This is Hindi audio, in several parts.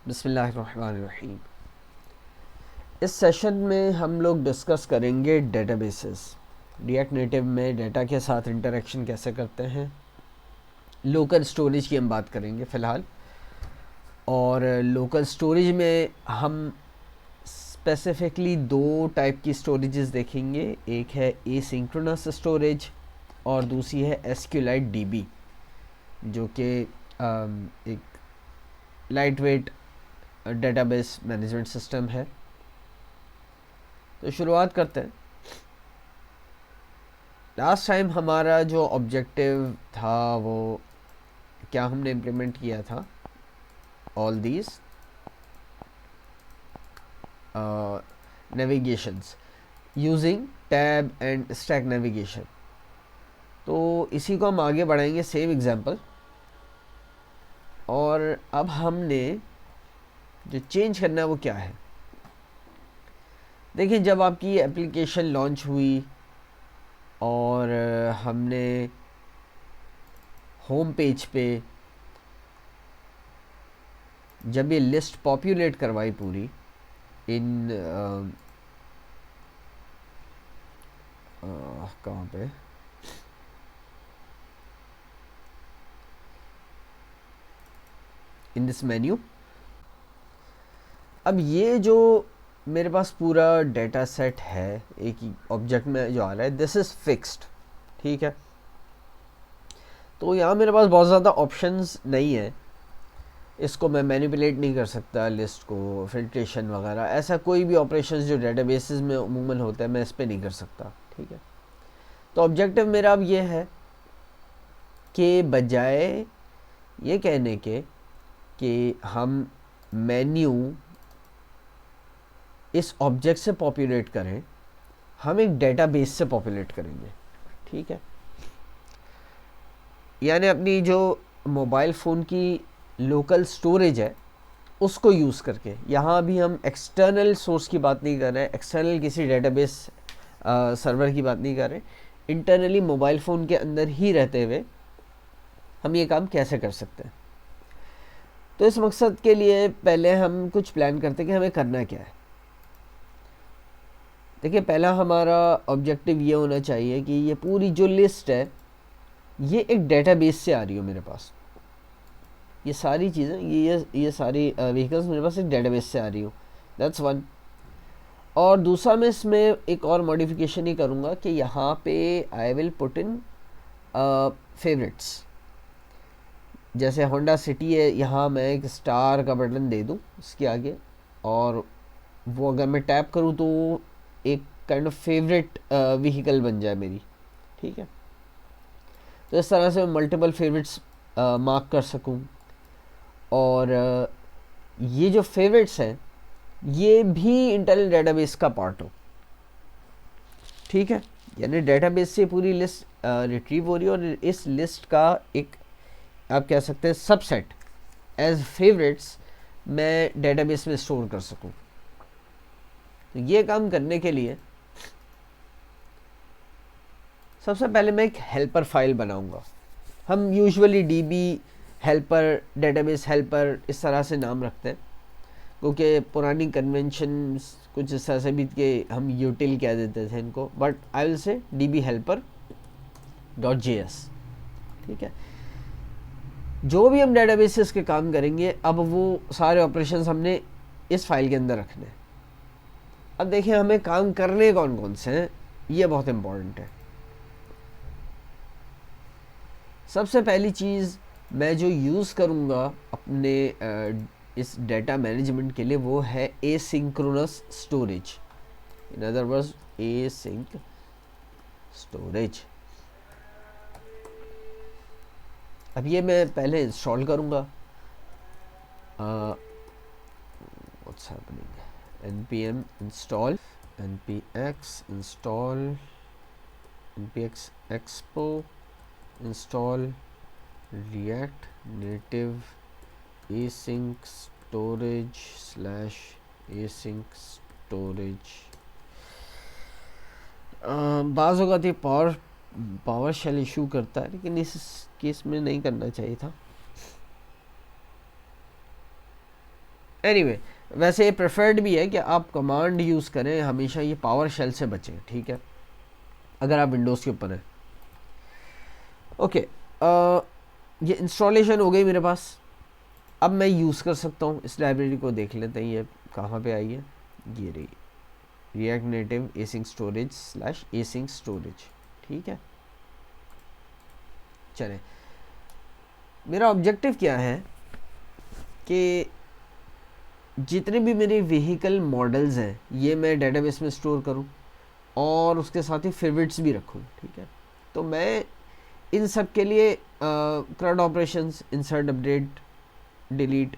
बिस्मिल्लाहिर्रहमानिर्रहीम। इस सेशन में हम लोग डिस्कस करेंगे डेटाबेसेस। रिएक्ट नेटिव में डेटा के साथ इंटरेक्शन कैसे करते हैं। लोकल स्टोरेज की हम बात करेंगे फ़िलहाल, और लोकल स्टोरेज में हम स्पेसिफिकली दो टाइप की स्टोरेजेस देखेंगे। एक है एसिंक्रोनस स्टोरेज और दूसरी है एसक्यूलाइट डीबी, जो कि एक light weight database management system है। तो शुरुआत करते हैं। लास्ट टाइम हमारा जो ऑब्जेक्टिव था वो क्या हमने इम्प्लीमेंट किया था, all these navigations using tab and stack navigation. तो इसी को हम आगे बढ़ाएंगे, सेम एग्जांपल। और अब हमने जो चेंज करना है वो क्या है। देखिए, जब आपकी एप्लीकेशन लॉन्च हुई और हमने होम पेज पे जब ये लिस्ट पॉपुलेट करवाई पूरी इन कहाँ पे, इन दिस मेन्यू। अब ये जो मेरे पास पूरा डेटा सेट है एक ही ऑब्जेक्ट में जो आ रहा है, दिस इज़ फिक्स्ड, ठीक है। तो यहाँ मेरे पास बहुत ज़्यादा ऑप्शंस नहीं है। इसको मैं मैनिपुलेट नहीं कर सकता, लिस्ट को फिल्ट्रेशन वगैरह, ऐसा कोई भी ऑपरेशंस जो डेटाबेसेस में अमूमन होता है मैं इस पर नहीं कर सकता, ठीक है। तो ऑब्जेक्टिव मेरा अब ये है कि बजाय ये कहने के कि हम मेन्यू इस ऑब्जेक्ट से पॉपुलेट करें, हम एक डेटाबेस से पॉपुलेट करेंगे, ठीक है। यानी अपनी जो मोबाइल फ़ोन की लोकल स्टोरेज है उसको यूज़ करके, यहाँ भी हम एक्सटर्नल सोर्स की बात नहीं कर रहे हैं, एक्सटर्नल किसी डेटाबेस सर्वर की बात नहीं कर रहे, इंटरनली मोबाइल फ़ोन के अंदर ही रहते हुए हम ये काम कैसे कर सकते हैं। तो इस मकसद के लिए पहले हम कुछ प्लान करते हैं कि हमें करना क्या है। देखिए, पहला हमारा ऑब्जेक्टिव ये होना चाहिए कि ये पूरी जो लिस्ट है ये एक डेटाबेस से आ रही हो मेरे पास। ये सारी चीज़ें, ये सारी व्हीकल्स मेरे पास एक डेटाबेस से आ रही हो, दैट्स वन। और दूसरा मैं इसमें एक और मॉडिफिकेशन ही करूँगा कि यहाँ पे I will put in favourites. जैसे होंडा सिटी है, यहाँ मैं एक स्टार का बटन दे दूँ इसके आगे, और वो अगर मैं टैप करूँ तो एक काइंड ऑफ फेवरेट व्हीकल बन जाए मेरी, ठीक है। तो इस तरह से मैं मल्टीपल फेवरेट्स मार्क कर सकूं। और ये जो फेवरेट्स हैं ये भी इंटरनल डेटाबेस का पार्ट हो, ठीक है। यानी डेटाबेस से पूरी लिस्ट रिट्रीव हो रही है और इस लिस्ट का एक, आप कह सकते हैं, सबसेट एज फेवरेट्स मैं डेटाबेस में स्टोर कर सकूं। तो ये काम करने के लिए सबसे पहले मैं एक हेल्पर फाइल बनाऊंगा। हम usually dB helper, database helper इस तरह से नाम रखते हैं क्योंकि पुरानी कन्वेंशन कुछ इस तरह से भी कि हम यूटिल कह देते थे इनको, but I will say dB helper .js, ठीक है। जो भी हम डेटाबेसेस के काम करेंगे अब वो सारे ऑपरेशंस हमने इस फाइल के अंदर रखने हैं। अब देखिए हमें काम करने कौन कौन से हैं, ये बहुत इम्पोर्टेंट है। सबसे पहली चीज़ मैं जो यूज़ करूँगा अपने इस डेटा मैनेजमेंट के लिए वो है asynchronous storage, in other words async storage. अब ये मैं पहले इंस्टॉल करूँगा। What's happening, npm install, npx install, npx expo install react native async storage slash async storage। बाज़ होगा तो पावर शेल इशू करता है, लेकिन इस केस में नहीं करना चाहिए था। एनीवे वैसे ये प्रेफर्ड भी है कि आप कमांड यूज़ करें हमेशा, ये पावर शेल से बचें, ठीक है, अगर आप विंडोज़ के ऊपर हैं। ओके, ये इंस्टॉलेशन हो गई मेरे पास। अब मैं यूज़ कर सकता हूँ इस लाइब्रेरी को। देख लेते हैं ये कहाँ पे आई है। ये रही, react Native async storage slash async storage, ठीक है। चले, मेरा ऑब्जेक्टिव क्या है कि जितने भी मेरे व्हीकल मॉडल्स हैं ये मैं डेटाबेस में स्टोर करूं और उसके साथ ही फेवरेट्स भी रखूं, ठीक है। तो मैं इन सब के लिए CRUD operations, insert, update, delete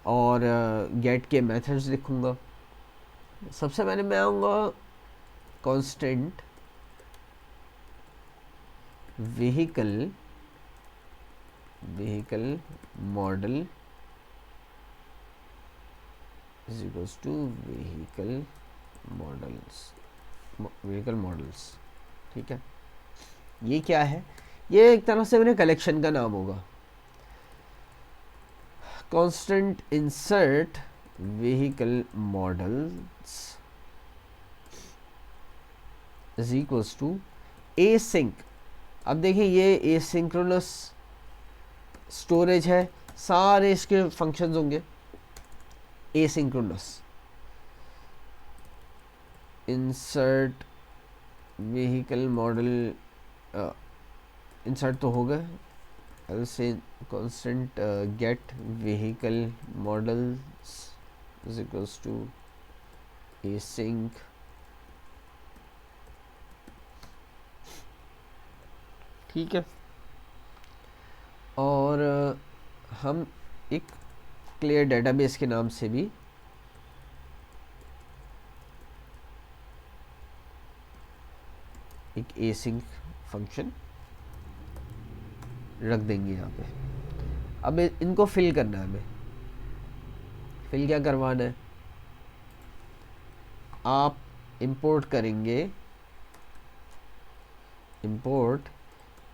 और गेट के मेथड्स लिखूंगा। सबसे पहले मैं आऊँगा constant vehicle model is equals to vehicle models, ठीक है। ये क्या है? ये एक तरह से मेरे कलेक्शन का नाम होगा। constant insert vehicle models is equals to async। अब देखिए ये asynchronous स्टोरेज है, सारे इसके फंक्शंस होंगे asynchronous। insert vehicle model, insert तो होगा, I'll say constant get vehicle models is equals to async ठीक है। और हम एक क्लियर डेटाबेस के नाम से भी एक एसिंक फंक्शन रख देंगे यहाँ पे। अब इनको फिल करना है हमें। फिल क्या करवाना है? आप इंपोर्ट करेंगे, import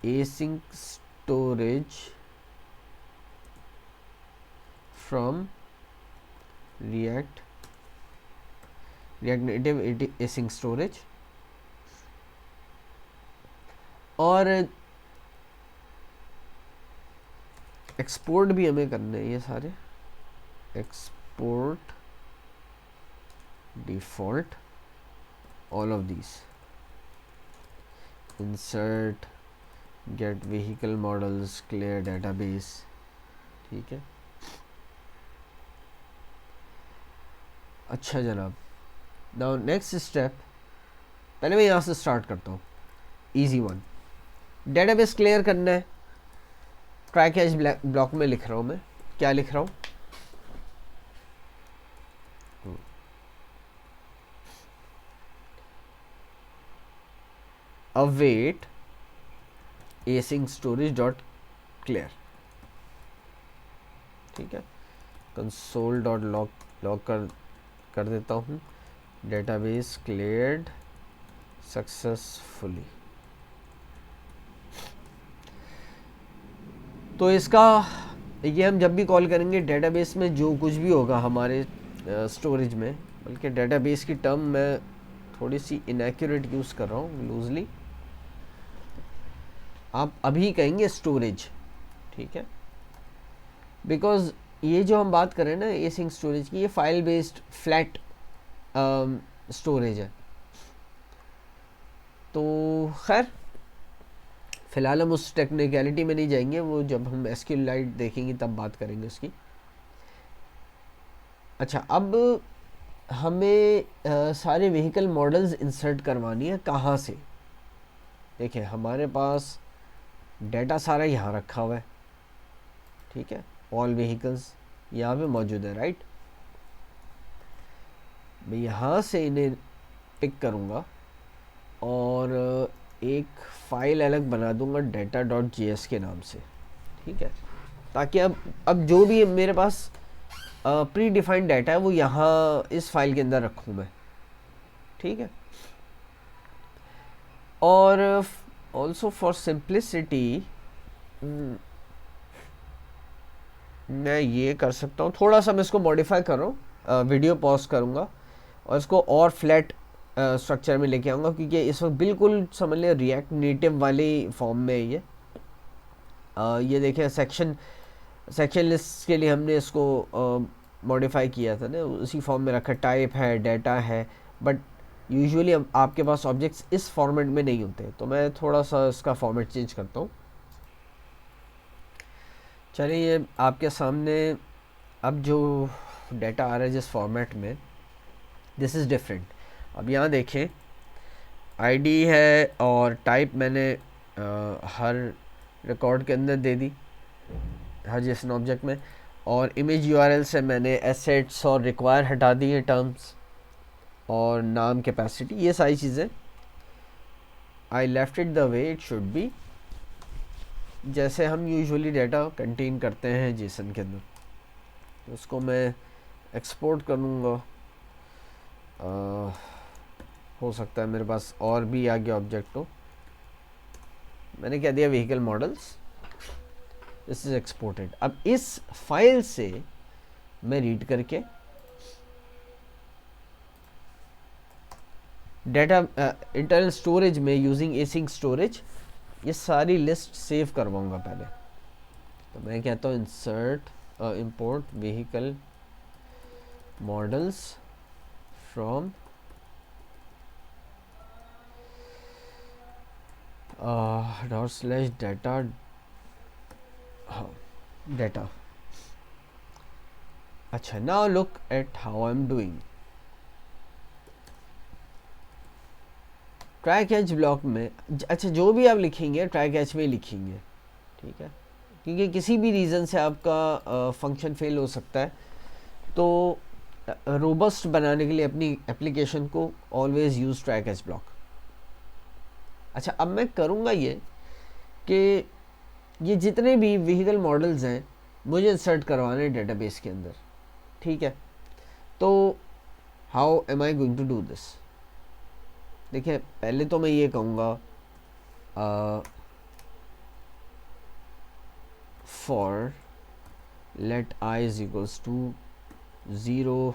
async storage from React Native async storage, और एक्सपोर्ट भी हमें करने हैं ये सारे। Export default all of this, insert get vehicle models clear database, ठीक है। अच्छा जनाब, नाउ नेक्स्ट स्टेप, पहले मैं यहाँ से स्टार्ट करता हूँ, इजी वन। डेटाबेस क्लियर करना है। ट्राई कैच ब्लॉक में लिख रहा हूँ मैं, क्या लिख रहा हूँ? Await async storage dot clear, ठीक है। कंसोल डॉट लॉग कर देता हूँ, डेटाबेस क्लियर्ड सक्सेसफुली। तो इसका ये हम जब भी कॉल करेंगे डेटाबेस में जो कुछ भी होगा हमारे स्टोरेज में, बल्कि डेटाबेस की टर्म मैं थोड़ी सी इनएक्यूरेट यूज़ कर रहा हूँ, लूजली। आप अभी कहेंगे स्टोरेज, ठीक है, बिकॉज ये जो हम बात करें ना एसिंक स्टोरेज की, ये फाइल बेस्ड फ्लैट स्टोरेज है। तो खैर फ़िलहाल हम उस टेक्निकलिटी में नहीं जाएंगे, वो जब हम SQLite देखेंगे तब बात करेंगे उसकी। अच्छा, अब हमें सारे व्हीकल मॉडल्स इंसर्ट करवानी है। कहाँ से? देखिए हमारे पास डेटा सारा यहाँ रखा हुआ है, ठीक है, ऑल व्हीकल्स यहाँ पे मौजूद है, राइट। मैं यहाँ से इन्हें पिक करूँगा और एक फ़ाइल अलग बना दूंगा data.js के नाम से, ठीक है, ताकि अब जो भी मेरे पास प्री डिफाइंड डाटा है वो यहाँ इस फाइल के अंदर रखूँ मैं, ठीक है। और ऑल्सो फॉर सिंप्लिसिटी मैं ये कर सकता हूँ, थोड़ा सा मैं इसको मॉडिफाई कर रहा हूँ, वीडियो पॉज करूँगा और इसको और फ्लैट स्ट्रक्चर में लेके आऊँगा, क्योंकि इस वक्त बिल्कुल समझ लिया रिएक्ट नेटिव वाले फॉर्म में है ये। ये देखें, सेक्शन लिस्ट के लिए हमने इसको मॉडिफाई किया था ना, उसी फॉर्म में रखा, टाइप है, डाटा है, बट यूजुअली आपके पास ऑब्जेक्ट्स इस फॉर्मेट में नहीं होते, तो मैं थोड़ा सा इसका फॉर्मेट चेंज करता हूँ। चलिए, ये आपके सामने अब जो डाटा आ रहा है जिस फॉर्मेट में, दिस इज़ डिफरेंट। अब यहाँ देखें, आईडी है और टाइप मैंने हर रिकॉर्ड के अंदर दे दी, हर जेसन ऑब्जेक्ट में, और इमेज यूआरएल से मैंने एसेट्स और रिक्वायर हटा दिए टर्म्स, और नाम, कैपेसिटी, ये सारी चीज़ें I left it the way it should B, जैसे हम यूजुअली डाटा कंटेन करते हैं जेसन के अंदर। तो उसको मैं एक्सपोर्ट करूँगा। हो सकता है मेरे पास और भी आगे ऑब्जेक्ट हो। मैंने क्या दिया, vehicle models, this is exported. अब इस फाइल से मैं रीड करके डाटा इंटरनल स्टोरेज में यूजिंग एसिंक स्टोरेज ये सारी लिस्ट सेव करवाऊंगा पहले। तो मैं कहता हूँ insert import vehicle models from dot slash data data. अच्छा, now look at how I am doing. Try catch block में, अच्छा, जो भी आप लिखेंगे ट्राई कैच में ही लिखेंगे, ठीक है, क्योंकि किसी भी रीज़न से आपका फंक्शन फेल हो सकता है। तो रोबस्ट बनाने के लिए अपनी एप्लीकेशन को always use try catch block. अच्छा, अब मैं करूँगा ये कि ये जितने भी व्हीकल मॉडल्स हैं मुझे इंसर्ट करवाने डेटाबेस के अंदर, ठीक है। तो how am I going to do this? देखिए, पहले तो मैं ये कहूँगा for let I is equals to 0,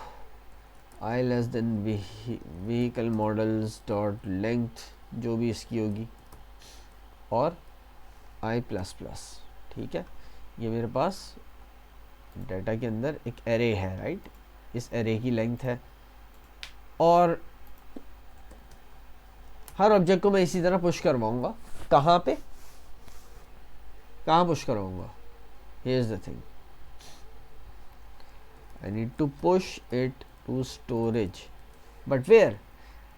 I less than vehicle models dot length, जो भी इसकी होगी, और आई प्लस प्लस, ठीक है। ये मेरे पास डाटा के अंदर एक एरे है, राइट, इस एरे की लेंथ है, और हर ऑब्जेक्ट को मैं इसी तरह पुश करवाऊंगा। कहाँ पे, कहाँ पुश करवाऊंगा? Here is the thing, I need to push it to storage, but where?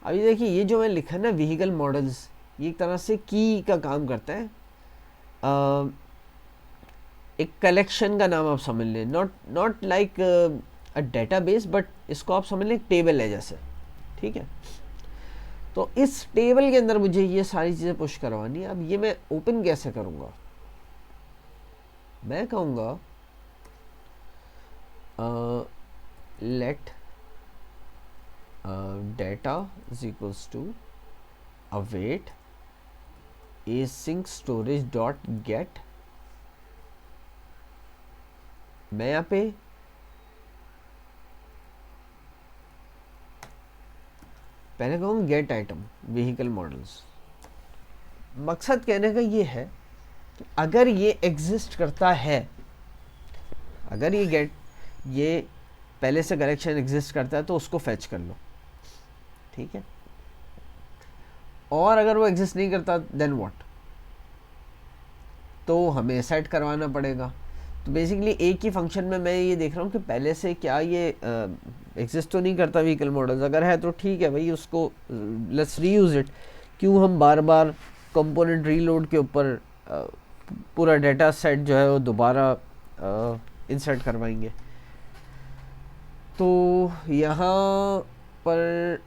अभी देखिए, ये जो मैं लिखा ना व्हीकल मॉडल्स, ये एक तरह से की का काम करता है। एक कलेक्शन का नाम आप समझ लें, not like a database, but इसको आप समझ लें एक टेबल है जैसे, ठीक है। तो इस टेबल के अंदर मुझे ये सारी चीज़ें पुश करवानी है। अब ये मैं ओपन कैसे करूँगा? मैं कहूँगा let data is equals to await async storage dot get. मैं यहाँ पे पहले कहूँगा गेट आइटम व्हीकल मॉडल्स। मकसद कहने का ये है कि अगर ये एग्जिस्ट करता है, अगर ये पहले से कलेक्शन एग्जिस्ट करता है तो उसको फेच कर लो, ठीक है। और अगर वो एग्जिस्ट नहीं करता देन व्हाट? तो हमें सेट करवाना पड़ेगा। तो बेसिकली एक ही फंक्शन में मैं ये देख रहा हूँ कि पहले से क्या ये एग्जिस्ट तो नहीं करता व्हीकल मॉडल्स, अगर है तो ठीक है भाई, उसको लेट्स रीयूज इट। क्यों हम बार बार कंपोनेंट रीलोड के ऊपर पूरा डेटा सेट जो है वो दोबारा इंसर्ट करवाएंगे? तो यहाँ पर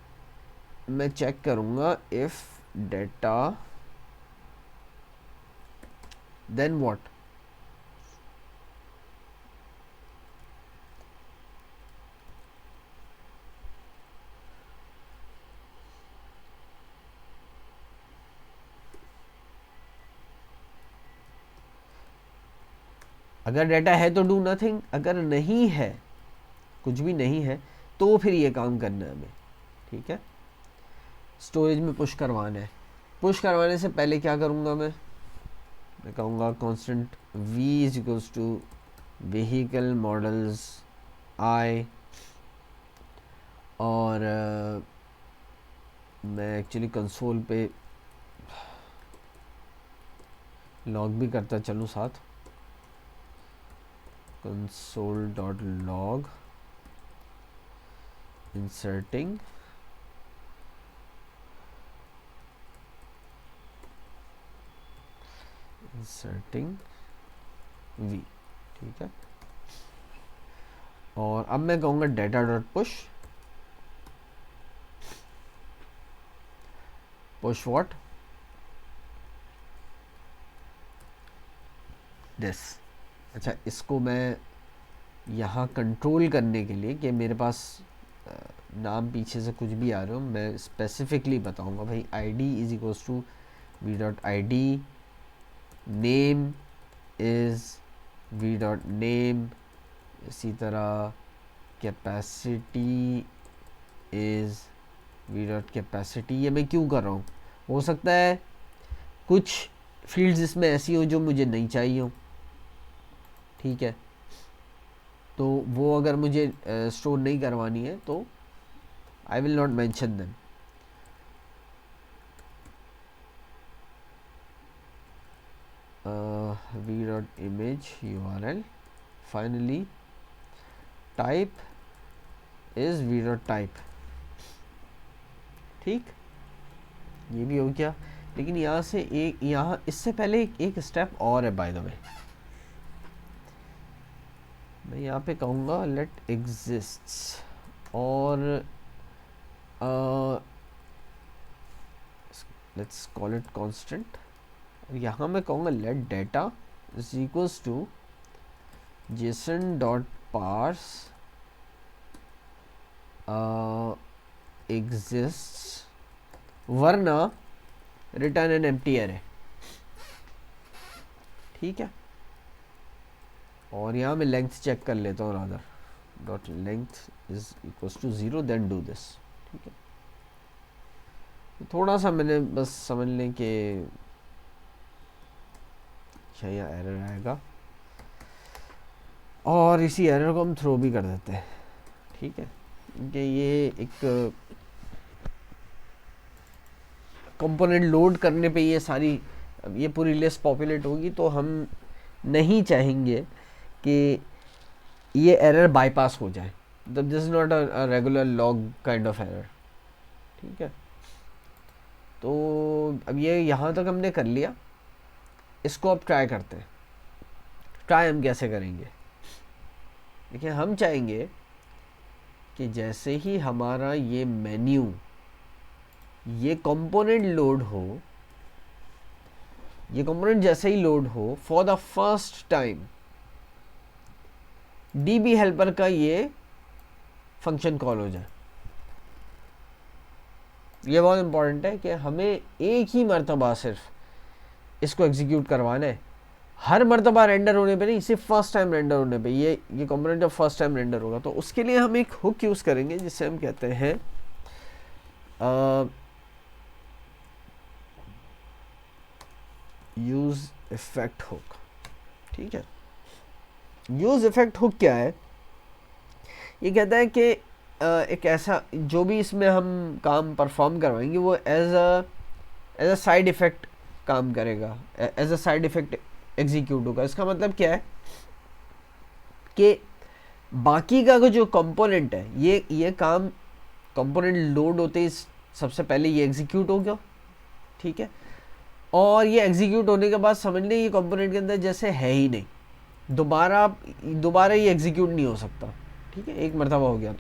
मैं चेक करूँगा इफ डेटा देन व्हाट। अगर डाटा है तो डू नथिंग, अगर नहीं है, कुछ भी नहीं है, तो फिर ये काम करना है हमें, ठीक है। स्टोरेज में पुश करवाना है। पुश करवाने से पहले क्या करूँगा मैं कहूँगा constant v is equals to vehicle models i, और मैं एक्चुअली कंसोल पे लॉग भी करता चलूँ साथ, console dot log inserting v, ठीक है। और अब मैं कहूँगा data dot push what this. अच्छा, इसको मैं यहाँ कंट्रोल करने के लिए कि मेरे पास नाम पीछे से कुछ भी आ रहे हो, मैं स्पेसिफिकली बताऊँगा भाई id is equals to v dot I D, name is v dot name, इसी तरह capacity is v dot capacity. ये मैं क्यों कर रहा हूँ? हो सकता है कुछ फील्ड्स इसमें ऐसी हो जो मुझे नहीं चाहिए हो, ठीक है, तो वो अगर मुझे स्टोर नहीं करवानी है तो I will not mention them. v dot image url, finally type is v dot type, ठीक, ये भी हो गया। लेकिन यहाँ से यहाँ इससे पहले एक स्टेप और है बाय द वे, मैं यहाँ पे कहूँगा लेट एग्जिस्ट्स, और लेट्स कॉल इट कांस्टेंट, और यहाँ मैं कहूँगा let data is equals to JSON dot parse exists, वरना रिटर्न एन एम्प्टी एरे, ठीक है। और यहाँ मैं लेंथ चेक कर लेता हूँ, rather dot length is equals to 0, then do this, ठीक है। थोड़ा सा मैंने बस समझ लें कि अच्छा यहाँ एरर आएगा, और इसी एरर को हम थ्रो भी कर देते हैं, ठीक है, क्योंकि ये एक कंपोनेंट लोड करने पे ये पूरी लिस्ट पॉपुलेट होगी, तो हम नहीं चाहेंगे कि ये एरर बाईपास हो जाए, मतलब this is not a regular log kind of error, ठीक है। तो अब ये यहाँ तक हमने कर लिया, इसको अब ट्राई करते हैं। ट्राई हम कैसे करेंगे? देखिए, हम चाहेंगे कि जैसे ही हमारा ये मेन्यू, ये कंपोनेंट लोड हो, ये कंपोनेंट जैसे ही लोड हो, for the first time dB helper का ये फंक्शन कॉल हो जाए। ये बहुत इंपॉर्टेंट है कि हमें एक ही मर्तबा सिर्फ इसको एग्जीक्यूट करवाना है, हर मर्तबा रेंडर होने पे नहीं, सिर्फ फर्स्ट टाइम रेंडर होने पे ये कंपोनेंट जब फर्स्ट टाइम रेंडर होगा, तो उसके लिए हम एक हुक यूज़ करेंगे जिससे हम कहते हैं यूज इफेक्ट हुक, ठीक है। यूज इफेक्ट हुक क्या है? ये कहता है कि एक ऐसा, जो भी इसमें हम काम परफॉर्म करवाएंगे वो एज अ साइड इफेक्ट काम करेगा, as a side effect execute होगा। इसका मतलब क्या है कि बाकी का जो कंपोनेंट है, ये काम कंपोनेंट लोड होते ही सबसे पहले ये एग्जीक्यूट हो गया, ठीक है, और ये एग्जीक्यूट होने के बाद समझ लें ये कंपोनेंट के अंदर जैसे है ही नहीं, दोबारा ये एग्जीक्यूट नहीं हो सकता, ठीक है, एक मरतबा हो गया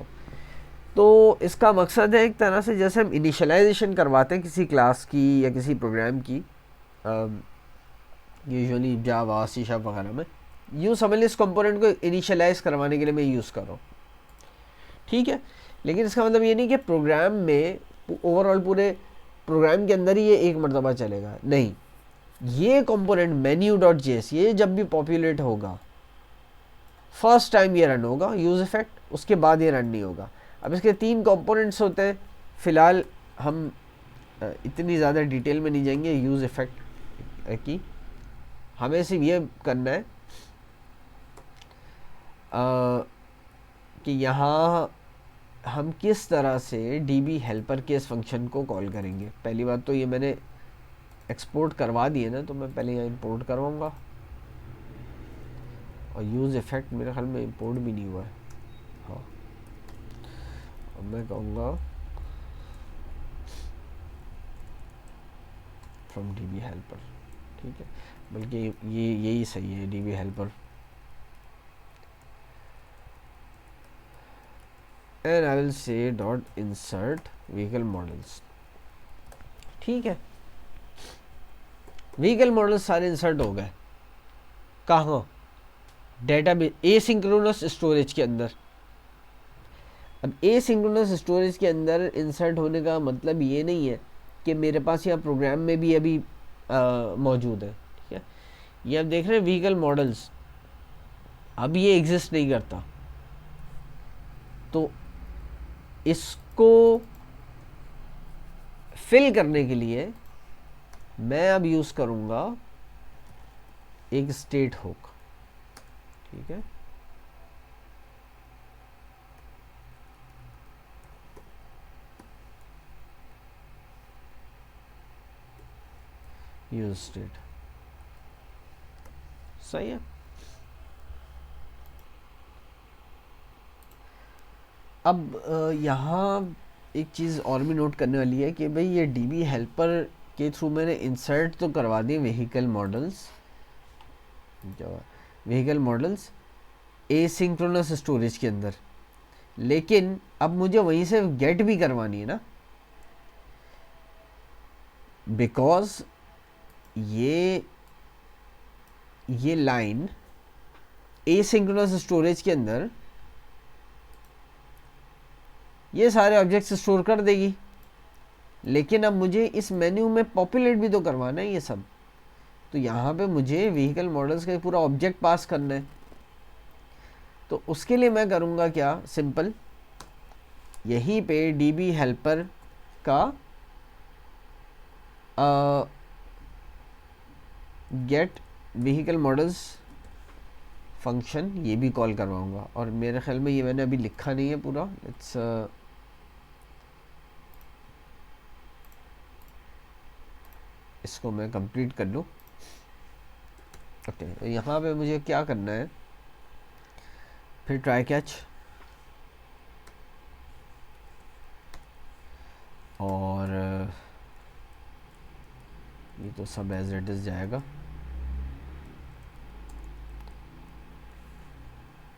तो इसका मकसद है एक तरह से जैसे हम इनिशियलाइजेशन करवाते हैं किसी क्लास की या किसी प्रोग्राम की, यूजुअली जावा, सी शार्प वगैरह में, यूँ समझ लें इस कंपोनेंट को इनिशियलाइज करवाने के लिए मैं यूज़ कर रहा हूँ, ठीक है। लेकिन इसका मतलब ये नहीं कि प्रोग्राम में ओवरऑल पूरे प्रोग्राम के अंदर ही ये एक मरतबा चलेगा, नहीं, ये कंपोनेंट मेन्यू.js ये जब भी पॉपुलेट होगा फर्स्ट टाइम ये रन होगा यूज़ इफ़ेक्ट, उसके बाद ये रन नहीं होगा। अब इसके 3 कंपोनेंट्स होते हैं, फ़िलहाल हम इतनी ज़्यादा डिटेल में नहीं जाएंगे यूज़ इफ़ेक्ट की। हमें सिर्फ ये करना है कि यहाँ हम किस तरह से DB हेल्पर के इस फंक्शन को कॉल करेंगे। पहली बात तो ये मैंने एक्सपोर्ट करवा दिए ना, तो मैं पहले यहाँ इंपोर्ट करवाऊँगा। और यूज़ इफ़ेक्ट मेरे ख्याल में इंपोर्ट भी नहीं हुआ है। हाँ, अब मैं कहूँगा फ्रॉम DB हेल्पर, ठीक है, बल्कि ये यही सही है, DB helper. And I will say dot insert vehicle models, ठीक है। व्हीकल मॉडल्स सारे इंसर्ट हो गए। कहाँ? डेटाबेस एसिंक्रोनस स्टोरेज के अंदर। अब एसिंक्रोनस स्टोरेज के अंदर इंसर्ट होने का मतलब ये नहीं है कि मेरे पास यहाँ प्रोग्राम में भी अभी मौजूद है, ठीक है। ये आप देख रहे हैं व्हीकल मॉडल्स, अब ये एग्जिस्ट नहीं करता, तो इसको फिल करने के लिए मैं अब यूज़ करूँगा एक स्टेट हुक, ठीक है। यूज स्टेट सही है। अब यहाँ एक चीज़ और भी नोट करने वाली है कि भाई ये DB हेल्पर के थ्रू मैंने इंसर्ट तो करवा दिए व्हीकल मॉडल्स एसिंक्रोनस स्टोरेज के अंदर, लेकिन अब मुझे वहीं से गेट भी करवानी है ना, बिकॉज ये लाइन एसिंक्रोनस स्टोरेज के अंदर ये सारे ऑब्जेक्ट्स स्टोर कर देगी, लेकिन अब मुझे इस मेन्यू में पॉपुलेट भी तो करवाना है ये सब। तो यहाँ पे मुझे व्हीकल मॉडल्स का पूरा ऑब्जेक्ट पास करना है। तो उसके लिए मैं करूँगा क्या, सिंपल यहीं पे DB हेल्पर का गेट व्हीकल मॉडल्स फंक्शन ये भी कॉल करवाऊँगा। और मेरे ख्याल में ये मैंने अभी लिखा नहीं है पूरा, इट्स इसको मैं कंप्लीट कर लूँ। ओके, यहाँ पे मुझे क्या करना है, फिर ट्राई कैच और ये तो सब एज इट इज जाएगा।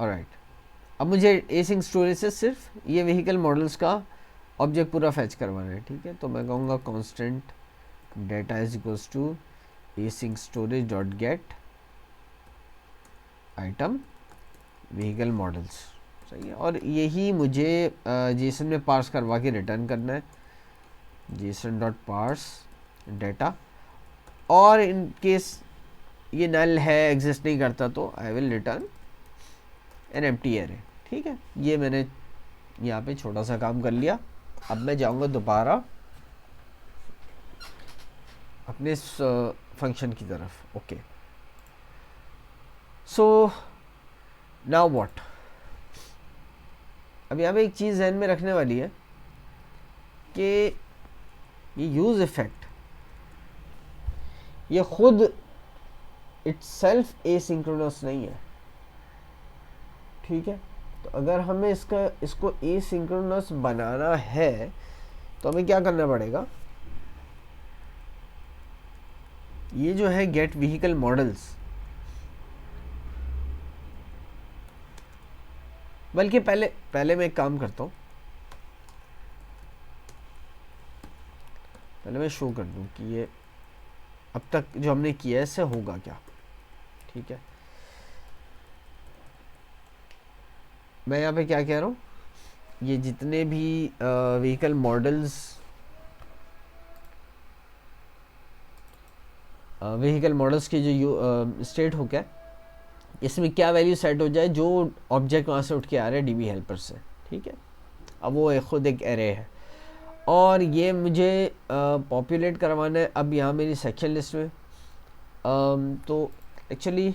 ऑलराइट, अब मुझे एसिंक स्टोरेज से सिर्फ ये व्हीकल मॉडल्स का ऑब्जेक्ट पूरा फैच करवाना है, ठीक है। तो मैं कहूँगा constant data is equals to async storage dot get item vehicle models, सही है। और यही मुझे जेसन में पार्स करवा के रिटर्न करना है, जेसन डॉट पार्स डेटा। और इन केस ये नल है, एग्जिस्ट नहीं करता, तो I will return an empty array, ठीक है। ये मैंने यहाँ पे छोटा सा काम कर लिया। अब मैं जाऊँगा दोबारा अपने इस फंक्शन की तरफ। Okay, so now what. अब यहाँ पे एक चीज़ ध्यान में रखने वाली है कि ये यूज़ इफ़ेक्ट ये खुद इट्सेल्फ एसिंक्रोनस नहीं है, ठीक है। तो अगर हमें इसको एसिंक्रोनस बनाना है तो हमें क्या करना पड़ेगा, ये जो है गेट व्हीकल मॉडल्स, बल्कि पहले मैं एक काम करता हूँ, पहले मैं शो कर दूँ कि ये अब तक जो हमने किया है इससे होगा क्या, ठीक है। मैं यहाँ पे क्या कह रहा हूँ, ये जितने भी व्हीकल मॉडल्स की जो स्टेट हो क्या, इसमें क्या वैल्यू सेट हो जाए, जो ऑब्जेक्ट वहाँ से उठ के आ रहा है डीबी हेल्पर से, ठीक है। अब वो खुद एक एरे है और ये मुझे पॉपुलेट करवाना है अब यहाँ मेरी सेक्शन लिस्ट में। तो एक्चुअली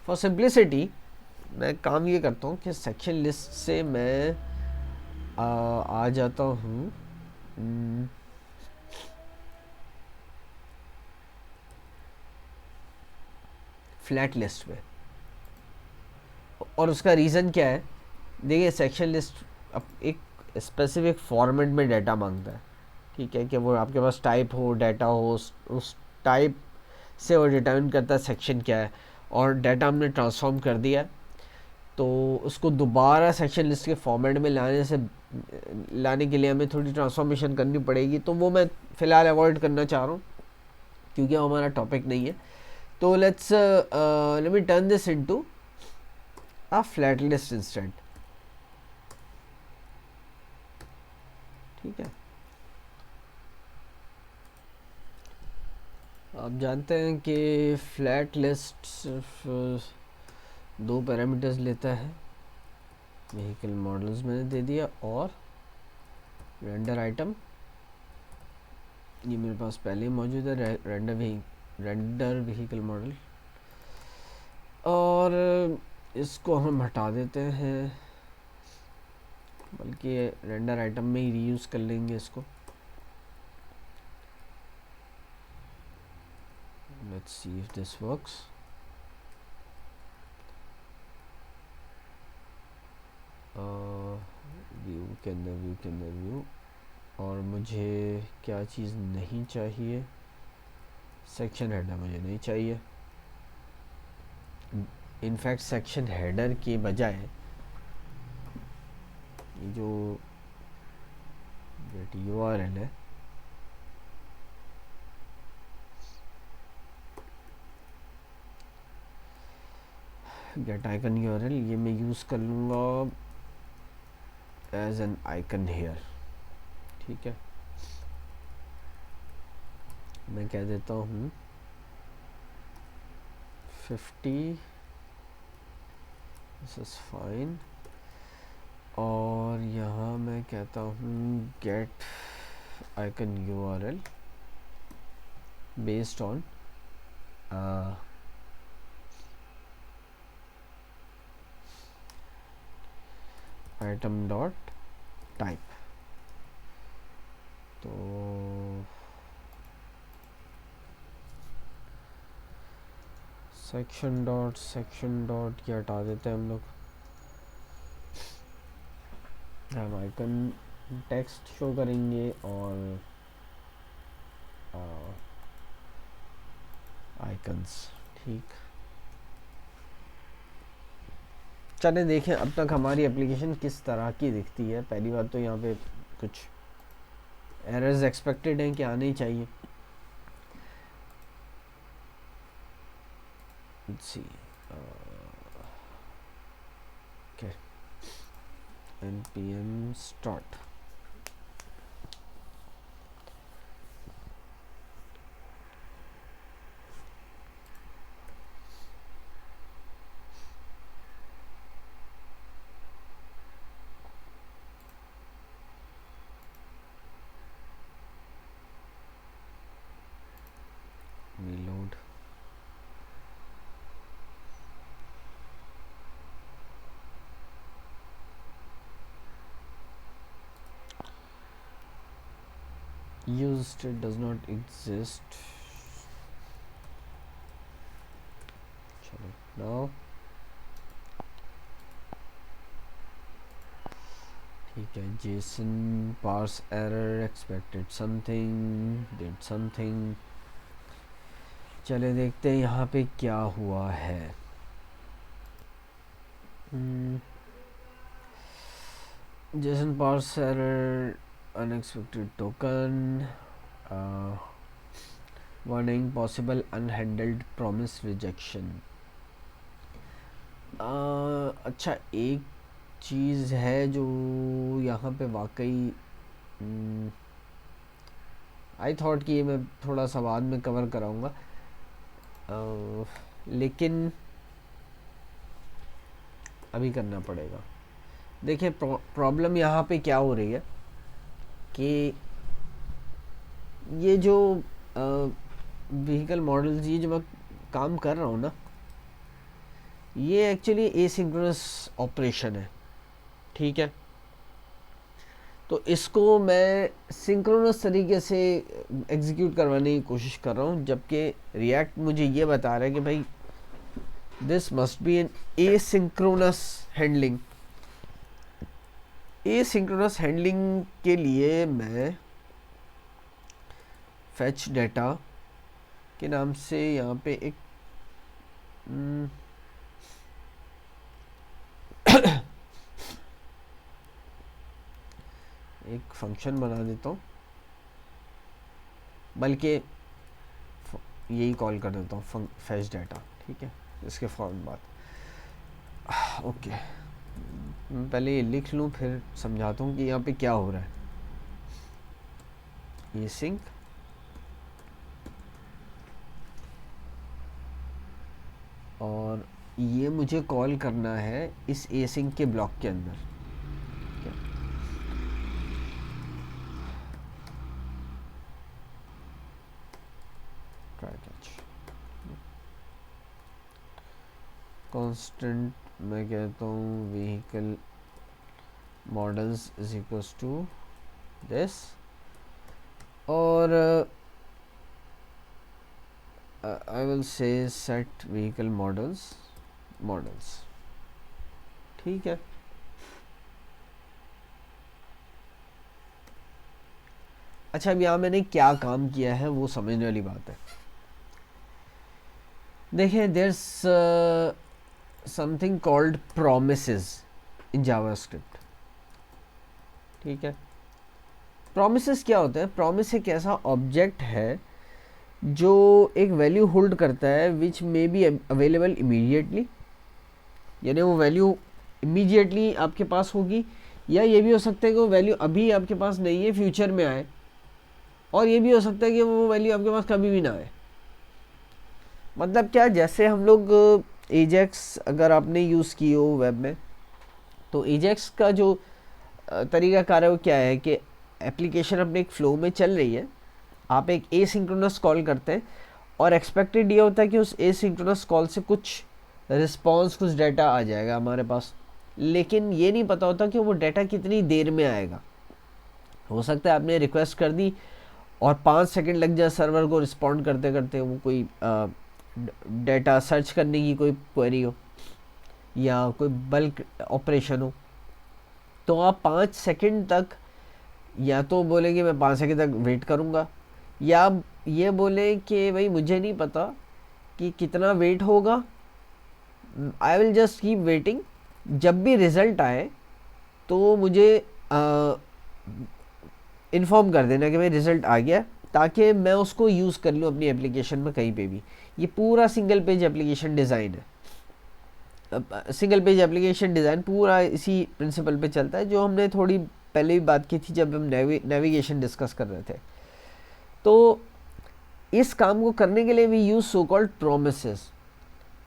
फॉर सिंप्लिसिटी मैं काम ये करता हूँ कि सेक्शन लिस्ट से मैं आ जाता हूँ फ्लैट लिस्ट में। और उसका रीज़न क्या है, देखिए सेक्शन लिस्ट अब एक स्पेसिफिक फॉर्मेट में डाटा मांगता है, ठीक है, कि वो आपके पास टाइप हो, डाटा हो, उस टाइप से वो डिटरमिन करता है सेक्शन क्या है। और डाटा हमने ट्रांसफॉर्म कर दिया, तो उसको दोबारा सेक्शन लिस्ट के फॉर्मेट में लाने के लिए हमें थोड़ी ट्रांसफॉर्मेशन करनी पड़ेगी, तो वो मैं फ़िलहाल अवॉइड करना चाह रहा हूँ क्योंकि हमारा टॉपिक नहीं है। तो let me turn this into a flat list instant, ठीक है। आप जानते हैं कि फ्लैट लिस्ट सिर्फ दो पैरामीटर्स लेता है, व्हीकल मॉडल्स मैंने दे दिया और रेंडर आइटम, ये मेरे पास पहले ही मौजूद है, रेंडर व्हीकल मॉडल। और इसको हम हटा देते हैं, बल्कि रेंडर आइटम में ही रीयूज़ कर लेंगे इसको। Let's see if this works. View के अंदर व्यू, और मुझे क्या चीज़ नहीं चाहिए, सेक्शन हेडर मुझे नहीं चाहिए। इनफैक्ट सेक्शन हेडर के बजाय जो गेट यूआरएल है, गेट आइकन यूआरएल, ये मैं यूज़ कर लूँगा एज एन आइकन हेयर, ठीक है। मैं कह देता हूँ 50, दिस इज़ फाइन। और यहाँ मैं कहता हूँ get icon URL based on item dot type. तो सेक्शन डॉट ये हटा देते हैं हम लोग, हम आइकन टेक्स्ट शो करेंगे और आइकन्स, ठीक। चलें देखें अब तक हमारी एप्लीकेशन किस तरह की दिखती है। पहली बात तो यहाँ पे कुछ एरर्स एक्सपेक्टेड हैं कि आने ही चाहिए। Let's see, okay, npm start, reload, use state does not exist, चलो now, ठीक है। JSON parse error expected something, did something। चले देखते हैं यहाँ पे क्या हुआ है। JSON parse error, unexpected token, warning possible unhandled promise rejection। अच्छा, एक चीज़ है जो यहाँ पे वाकई आई थॉट कि ये मैं थोड़ा सा बाद में कवर कराऊंगा। लेकिन अभी करना पड़ेगा। देखिए प्रॉब्लम यहाँ पे क्या हो रही है कि ये जो व्हीकल मॉडल्स, ये जो मैं काम कर रहा हूँ ना, ये एक्चुअली एसिंक्रोनस ऑपरेशन है, ठीक है। तो इसको मैं सिंक्रोनस तरीके से एग्जीक्यूट करवाने की कोशिश कर रहा हूँ, जबकि रिएक्ट मुझे ये बता रहा है कि भाई this must be an asynchronous handling. Asynchronous handling के लिए मैं फेच डेटा के नाम से यहाँ पे एक एक फंक्शन बना देता हूँ, बल्कि यही कॉल कर देता हूँ फेच डेटा, ठीक है। इसके फौरन बाद ओके, मैं पहले ये लिख लूँ फिर समझाता हूँ कि यहाँ पे क्या हो रहा है। ये सिंक और ये मुझे कॉल करना है इस एसिंक के ब्लॉक के अंदर। कांस्टेंट मैं कहता हूँ vehicle models is equals to this, और I will say set vehicle models, ठीक है। अच्छा, अब यहाँ मैंने क्या काम किया है वो समझने वाली बात है। देखिए there's something called promises in JavaScript, ठीक है। promises क्या होता है? promise एक ऐसा ऑब्जेक्ट है जो एक वैल्यू होल्ड करता है विच मे बी अवेलेबल इमीडिएटली, यानी वो वैल्यू इमीडिएटली आपके पास होगी, या ये भी हो सकता है कि वो वैल्यू अभी आपके पास नहीं है, फ्यूचर में आए, और ये भी हो सकता है कि वो वैल्यू आपके पास कभी भी ना आए। मतलब क्या, जैसे हम लोग एजेक्स अगर आपने यूज़ की हो वेब में, तो एजेक्स का जो तरीका कार है वो क्या है कि एप्लीकेशन अपने एक फ़्लो में चल रही है, आप एक एसिंक्रोनस कॉल करते हैं, और एक्सपेक्टेड ये होता है कि उस एसिंक्रोनस कॉल से कुछ रिस्पॉन्स, कुछ डाटा आ जाएगा हमारे पास, लेकिन ये नहीं पता होता कि वो डाटा कितनी देर में आएगा। हो सकता है आपने रिक्वेस्ट कर दी और 5 सेकंड लग जाए सर्वर को रिस्पॉन्ड करते करते, वो कोई डाटा सर्च करने की कोई क्वेरी हो या कोई बल्क ऑपरेशन हो, तो आप 5 सेकंड तक या तो बोलेंगे मैं 5 सेकंड तक वेट करूँगा, या ये बोले कि भाई मुझे नहीं पता कि कितना वेट होगा, I will just keep waiting, जब भी रिज़ल्ट आए तो मुझे इन्फॉर्म कर देना कि भाई रिज़ल्ट आ गया, ताकि मैं उसको यूज़ कर लूँ अपनी एप्लीकेशन में कहीं पे भी। ये पूरा सिंगल पेज एप्लीकेशन डिज़ाइन है। सिंगल पेज एप्लीकेशन डिज़ाइन पूरा इसी प्रिंसिपल पे चलता है, जो हमने थोड़ी पहले भी बात की थी जब हम नेविगेशन डिस्कस कर रहे थे। तो इस काम को करने के लिए we use so called promises.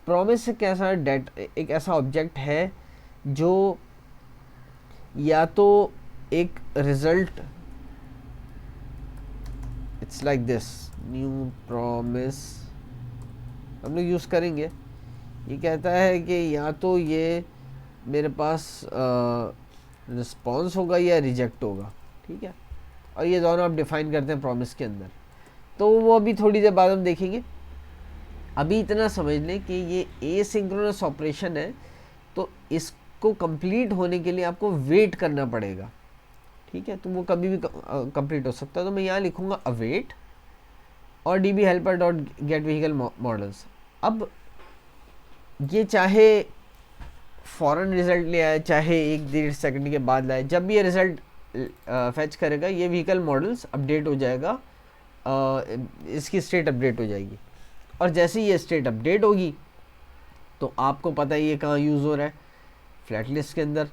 Promise एक ऐसा ऑब्जेक्ट है जो या तो एक result, it's like this new promise हम लोग यूज़ करेंगे, ये कहता है कि या तो ये मेरे पास रिस्पॉन्स होगा या रिजेक्ट होगा, ठीक है। और ये दोनों आप डिफाइन करते हैं प्रॉमिस के अंदर, तो वो अभी थोड़ी देर बाद हम देखेंगे। अभी इतना समझ लें कि ये एसिंक्रोनस ऑपरेशन है, तो इसको कंप्लीट होने के लिए आपको वेट करना पड़ेगा, ठीक है। तो वो कभी भी कंप्लीट हो सकता है। तो मैं यहाँ लिखूँगा अवेट और dbhelper.getVehicleModels। अब ये चाहे फ़ौरन रिज़ल्ट ले आए, चाहे 1-1.5 सेकंड के बाद लाए, जब भी ये रिज़ल्ट फैच करेगा ये व्हीकल मॉडल्स अपडेट हो जाएगा, इसकी स्टेट अपडेट हो जाएगी। और जैसे ही ये स्टेट अपडेट होगी तो आपको पता है ये कहाँ यूज़ हो रहा है, फ्लैट लिस्ट के अंदर।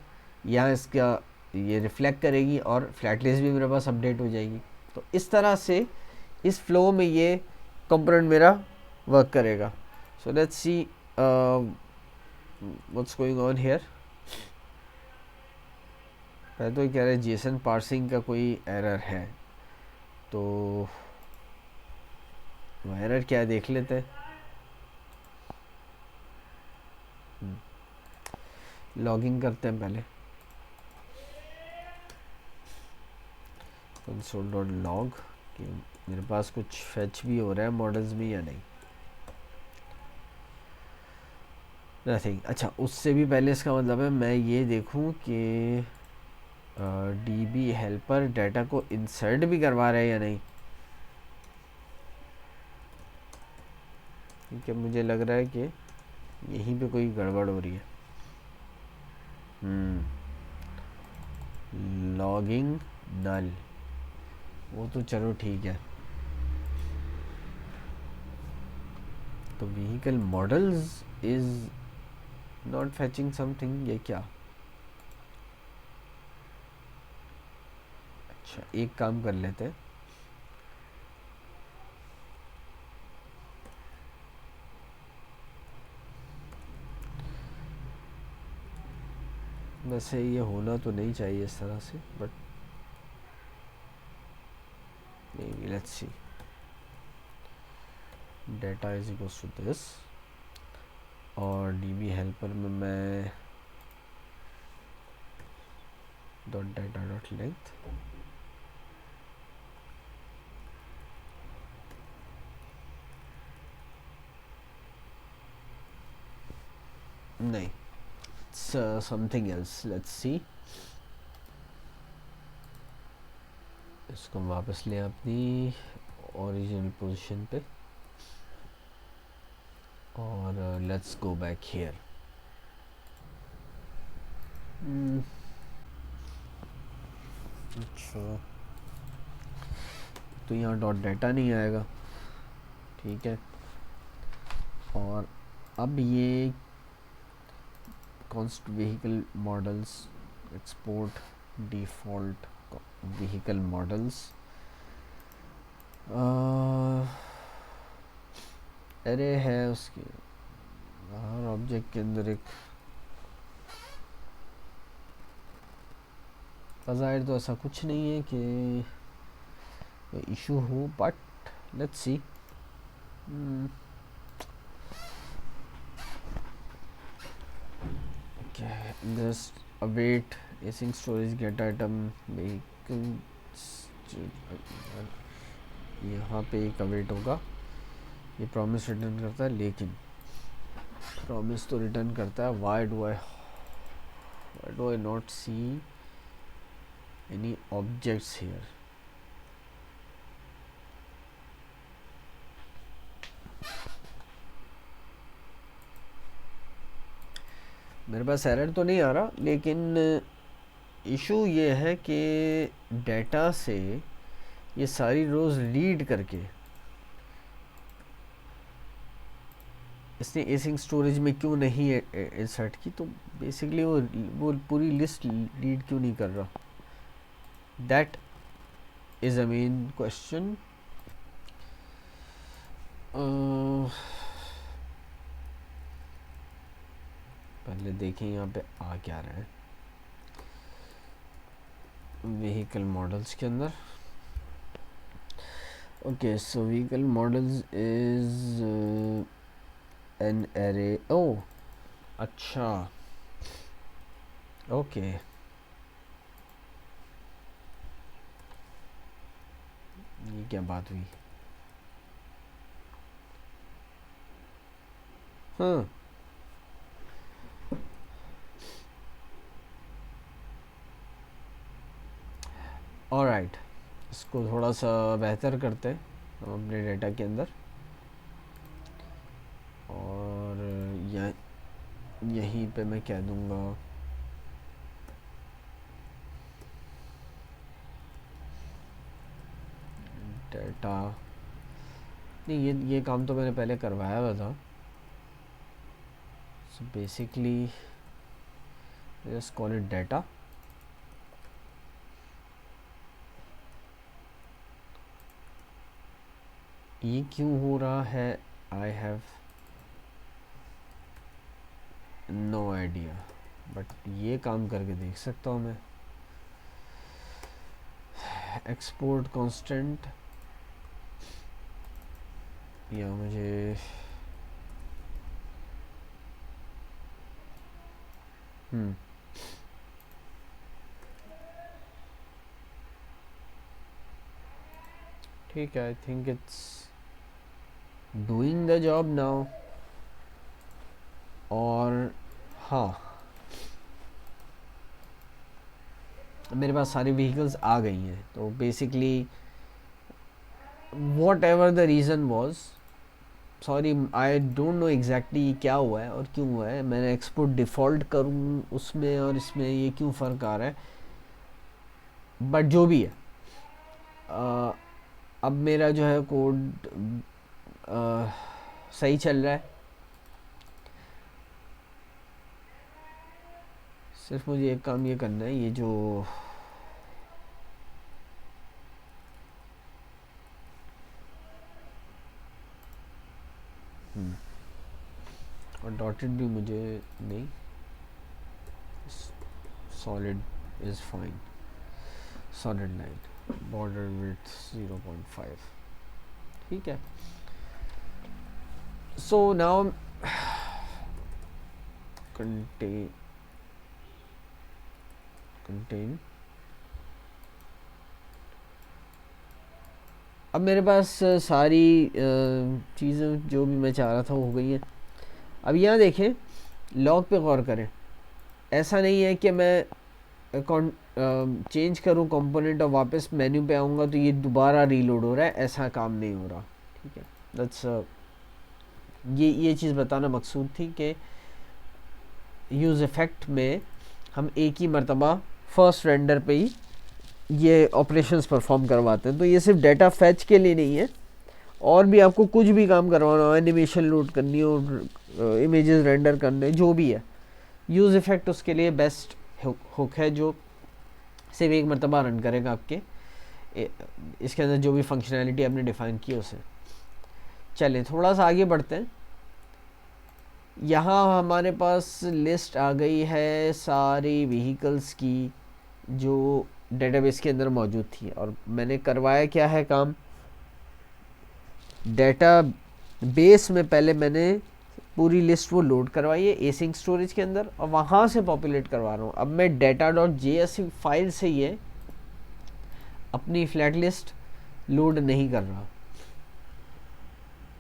यहाँ इसका ये रिफ्लेक्ट करेगी और फ्लैट लिस्ट भी मेरे पास अपडेट हो जाएगी। तो इस तरह से इस फ्लो में ये कंपोनेंट मेरा वर्क करेगा। So let's see what's going on here. पहले तो कह रहे जेसन पार्सिंग का कोई एरर है, तो वो एरर क्या है देख लेते हैं. लॉगिंग करते हैं पहले. console.log कि मेरे पास कुछ फेच भी हो रहा है मॉडल्स में या नहीं. नथिंग. अच्छा, उससे भी पहले इसका मतलब है मैं ये देखूं कि डीबी हेल्पर डाटा को इंसर्ट भी करवा रहा है या नहीं. क्योंकि मुझे लग रहा है कि यहीं पे कोई गड़बड़ हो रही है. लॉगिंग नल, वो तो चलो ठीक है. तो vehicle models is not फैचिंग something, ये क्या. अच्छा, एक काम कर लेते हैं. वैसे ये होना तो नहीं चाहिए इस तरह से, but maybe let's see. Data is equals to this, और db helper में मैं dot data dot length नहीं, it's something else. Let's see. इसको वापस ले अपनी ओरिजिनल पोजीशन पे, और लेट्स गो बैक हियर. अच्छा, तो यहाँ डॉट डाटा नहीं आएगा, ठीक है. और अब ये const vehicle models export default vehicle models, अरे है उसके हर ऑब्जेक्ट के अंदर एक. ज़ाहिर तो ऐसा कुछ नहीं है कि इशू हो, but let's see. Just await async storage get item vehicle. यहाँ पे एक अवेट होगा. ये प्रॉमिस रिटर्न करता है, लेकिन प्रॉमिस तो रिटर्न करता है. Why do I not see any objects here. मेरे पास एरर तो नहीं आ रहा, लेकिन इशू ये है कि डेटा से ये सारी रोज़ रीड करके इसने एसिंग स्टोरेज में क्यों नहीं इंसर्ट की. तो बेसिकली वो पूरी लिस्ट रीड क्यों नहीं कर रहा. That is a main question. पहले देखें यहाँ पे आ क्या रहा है व्हीकल मॉडल्स के अंदर. Okay, so vehicle models is an array. Oh अच्छा, ओके. ये क्या बात हुई. हाँ, ऑलराइट. इसको थोड़ा सा बेहतर करते हैं हम अपने डेटा के अंदर, और यहीं पे मैं कह दूँगा डेटा. नहीं, ये काम तो मैंने पहले करवाया हुआ था. So basically just call it data. ये क्यों हो रहा है. I have no idea, but ये काम करके देख सकता हूँ मैं। एक्सपोर्ट कांस्टेंट, या मुझे ठीक है, I think it's doing the job now. और हाँ, मेरे पास सारी व्हीकल्स आ गई हैं, तो basically what ever the reason was, sorry I don't know exactly क्या हुआ है और क्यों हुआ है, मैंने एक्सपोर्ट डिफ़ॉल्ट करूँ उसमें और इसमें ये क्यों फ़र्क आ रहा है, बट जो भी है, अब मेरा जो है कोड सही चल रहा है। सिर्फ मुझे एक काम ये करना है, ये जो और डॉटेड भी मुझे नहीं, solid is fine, solid line, border width 0.5, ठीक है। सो नाउ कंटेन, अब मेरे पास सारी चीज़ें जो भी मैं चाह रहा था वो हो गई हैं। अब यहाँ देखें, लॉग पे गौर करें, ऐसा नहीं है कि मैं चेंज करूँ कंपोनेंट और वापस मेन्यू पे आऊँगा तो ये दोबारा रीलोड हो रहा है, ऐसा काम नहीं हो रहा, ठीक है। दैट्स ये चीज़ बताना मकसूद थी कि यूज़ इफ़ेक्ट में हम एक ही मरतबा फर्स्ट रेंडर पे ही ये ऑपरेशंस परफॉर्म करवाते हैं। तो ये सिर्फ डेटा फैच के लिए नहीं है, और भी आपको कुछ भी काम करवाना हो, एनिमेशन लोड करनी हो, इमेजेस रेंडर करने, जो भी है, यूज़ इफ़ेक्ट उसके लिए बेस्ट हुक है, जो सिर्फ एक मरतबा रन करेगा आपके इसके अंदर जो भी फंक्शनैलिटी आपने डिफ़ाइन की उसे। चलें थोड़ा सा आगे बढ़ते हैं। यहाँ हमारे पास लिस्ट आ गई है सारी व्हीकल्स की जो डेटाबेस के अंदर मौजूद थी, और मैंने करवाया क्या है काम, डेटा बेस में पहले मैंने पूरी लिस्ट वो लोड करवाई है एसिंक स्टोरेज के अंदर, और वहाँ से पॉपुलेट करवा रहा हूँ। अब मैं data.js फाइल से ये अपनी फ्लैट लिस्ट लोड नहीं कर रहा।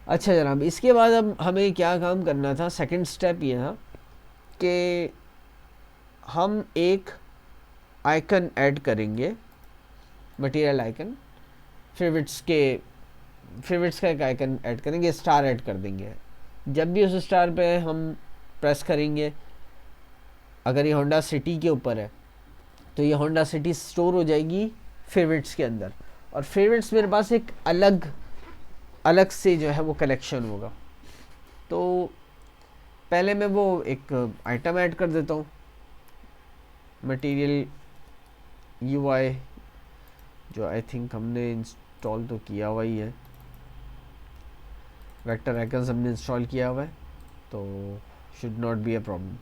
अच्छा जनाब, इसके बाद अब हमें क्या काम करना था, सेकंड स्टेप ये था कि हम एक आइकन ऐड करेंगे, मटेरियल आइकन, फेवरेट्स का एक आइकन ऐड करेंगे, स्टार ऐड कर देंगे। जब भी उस स्टार पे हम प्रेस करेंगे, अगर ये होंडा सिटी के ऊपर है तो ये होंडा सिटी स्टोर हो जाएगी फेवरेट्स के अंदर, और फेवरेट्स मेरे पास एक अलग से जो है वो कलेक्शन होगा। तो पहले मैं वो एक आइटम ऐड कर देता हूँ, मटेरियल UI, जो आई थिंक हमने इंस्टॉल तो किया हुआ ही है, वेक्टर आइकन्स हमने इंस्टॉल किया हुआ है, तो should not be a problem.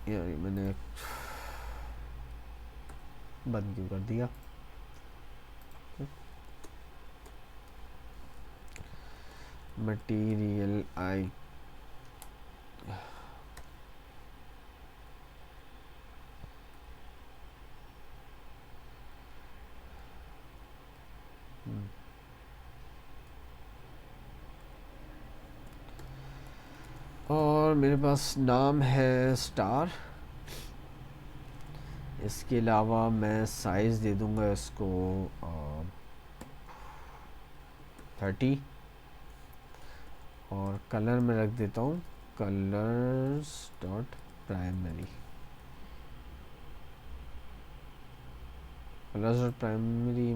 यार मैंने बंद क्यों कर दिया, मटेरियल आई और मेरे पास नाम है स्टार। इसके अलावा मैं साइज़ दे दूंगा इसको 30, और कलर में रख देता हूँ colours dot primary, colours dot primary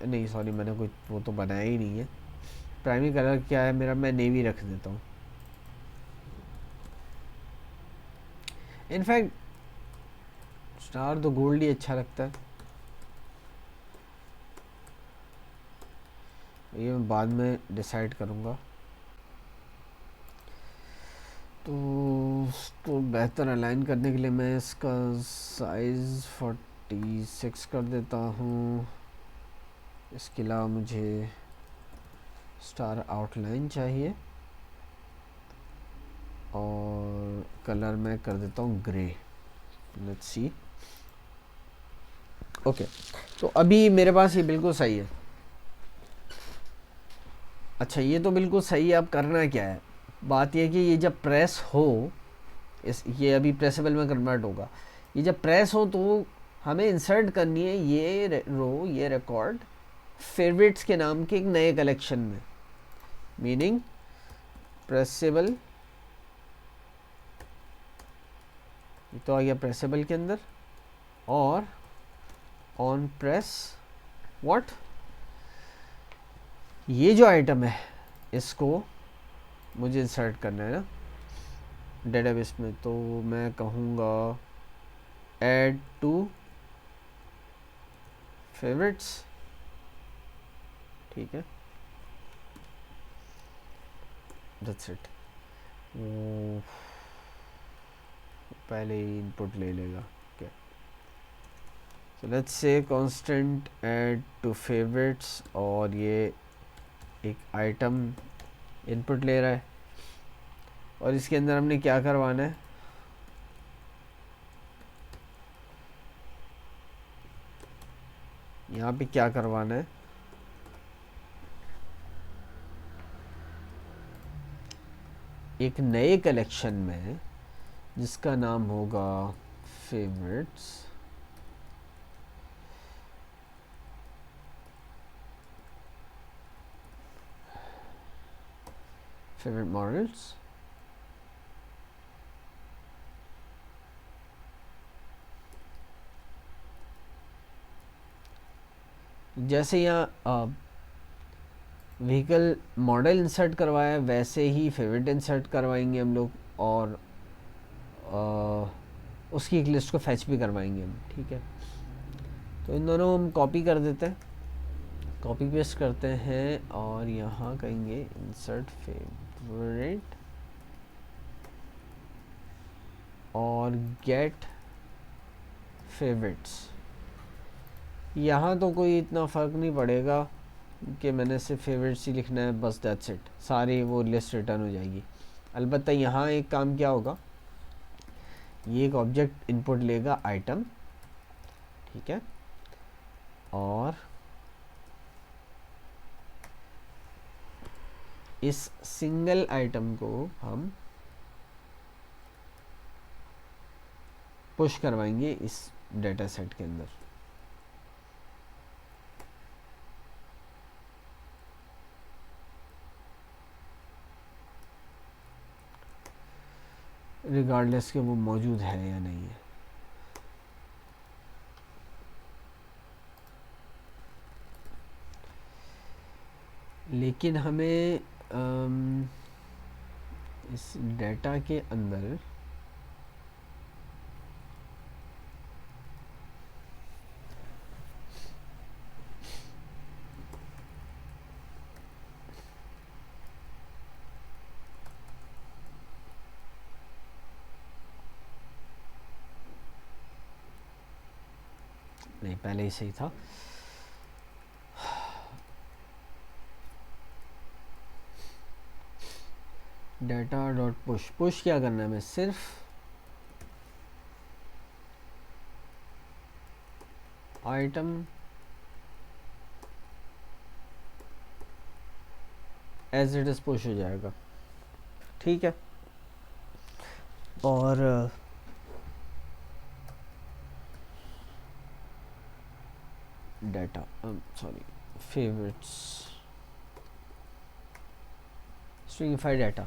नहीं सॉरी, मैंने कोई वो तो बनाया ही नहीं है। प्राइमरी कलर क्या है मेरा, मैं नेवी रख देता हूँ। इनफैक्ट स्टार तो गोल्ड ही अच्छा लगता है, ये मैं बाद में डिसाइड करूँगा। तो उसको बेहतर अलाइन करने के लिए मैं इसका साइज़ 46 कर देता हूँ। इसके अलावा मुझे स्टार आउटलाइन चाहिए और कलर मैं कर देता हूँ ग्रे। Let's see. ओके, तो अभी मेरे पास ये बिल्कुल सही है। अच्छा, ये तो बिल्कुल सही है। अब करना क्या है, बात यह कि ये जब प्रेस हो, ये अभी प्रेसेबल में कन्वर्ट होगा। ये जब प्रेस हो तो हमें इंसर्ट करनी है ये रो, ये रिकॉर्ड फेवरेट्स के नाम के एक नए कलेक्शन में, मीनिंग प्रेसेबल, ये तो आ गया प्रेसेबल के अंदर, और ऑन प्रेस व्हाट, ये जो आइटम है इसको मुझे इंसर्ट करना है ना डेटाबेस में। तो मैं कहूँगा ऐड टू फेवरेट्स, ठीक है, दैट्स इट। वो पहले ही इनपुट ले लेगा। Okay, so let's say constant add to favourites, और ये एक आइटम इनपुट ले रहा है, और इसके अंदर हमने क्या करवाना है, यहाँ पे क्या करवाना है, एक नए कलेक्शन में जिसका नाम होगा फेवरेट्स, फेवरेट मॉडल्स, जैसे यहाँ व्हीकल मॉडल इंसर्ट करवाया वैसे ही फेवरेट इंसर्ट करवाएंगे हम लोग, और उसकी एक लिस्ट को फैच भी करवाएंगे हम, ठीक है। तो इन दोनों हम कॉपी कर देते हैं, कॉपी पेस्ट करते हैं, और यहाँ कहेंगे इंसर्ट फेवरेट और गेट फेवरेट्स। यहाँ तो कोई इतना फ़र्क नहीं पड़ेगा कि मैंने सिर्फ फेवरेट्स ही लिखना है, बस दैट्स इट, सारी वो लिस्ट रिटर्न हो जाएगी। अलबत्ता यहाँ एक काम क्या होगा, ये एक ऑब्जेक्ट इनपुट लेगा आइटम, ठीक है, और इस सिंगल आइटम को हम पुश करवाएंगे इस डेटा सेट के अंदर। रिगार्डलेस के वो मौजूद है या नहीं है। लेकिन हमें इस डेटा के अंदर नहीं, पहले ही सही था। डेटा डॉट पुश, पुश क्या करना है, मैं सिर्फ item as it is push हो जाएगा, ठीक है। और data sorry favourites stringify data,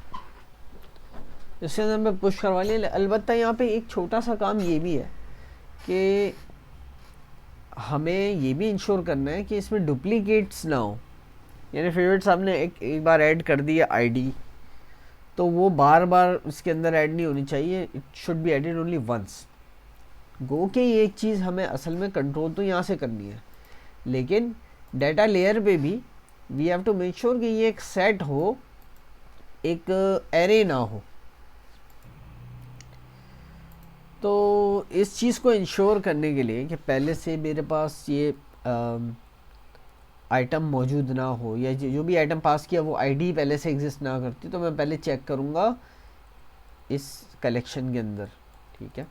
इसके अंदर मैं पुश करवा लिया। अलबत्ता यहाँ पे एक छोटा सा काम ये भी है कि हमें ये भी इंश्योर करना है कि इसमें डुप्लीकेट्स ना हो, यानी फेवरेट्स आपने एक बार ऐड कर दिया आईडी, तो वो बार बार इसके अंदर ऐड नहीं होनी चाहिए, it should be added only once. गो के ये एक चीज़ हमें असल में कंट्रोल तो यहाँ से करनी है, लेकिन डेटा लेयर पे भी we have to make sure कि ये एक सेट हो, एक एरे ना हो, तो इस चीज़ को इंश्योर करने के लिए कि पहले से मेरे पास ये आइटम मौजूद ना हो, या जो भी आइटम पास किया वो आईडी पहले से एग्जिस्ट ना करती, तो मैं पहले चेक करूँगा इस कलेक्शन के अंदर, ठीक है।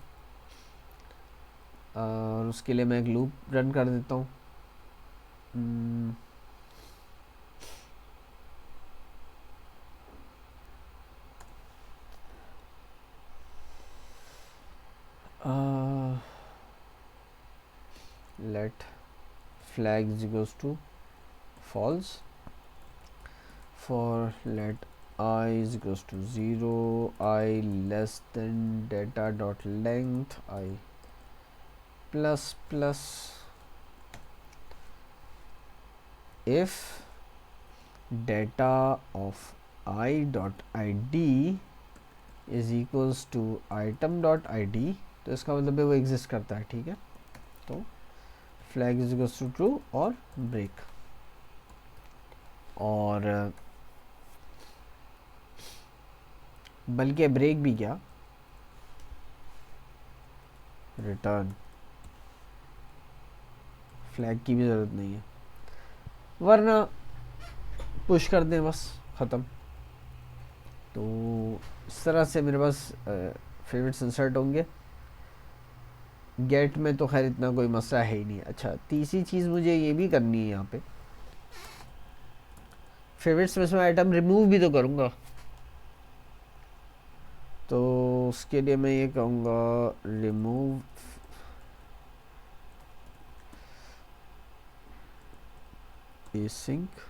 और उसके लिए मैं एक लूप रन कर देता हूँ। let flag is equals to false for let I is equals to 0, I less than data dot length I plus plus if data of I dot id is equals to item dot id, तो इसका मतलब है वो एग्जिस्ट करता है, ठीक है। तो flag is equals to true और ब्रेक, और बल्कि ब्रेक भी क्या, रिटर्न, फ्लैग की भी ज़रूरत नहीं है, वरना पुश कर दें बस, ख़त्म। तो इस तरह से मेरे पास फेवरेट्स इंसर्ट होंगे। गेट में तो खैर इतना कोई मसला है ही नहीं। अच्छा, तीसरी चीज़ मुझे ये भी करनी है, यहाँ पे फेवरेट्स में से मैं आइटम रिमूव भी तो करूँगा, तो उसके लिए मैं ये कहूँगा रिमूव async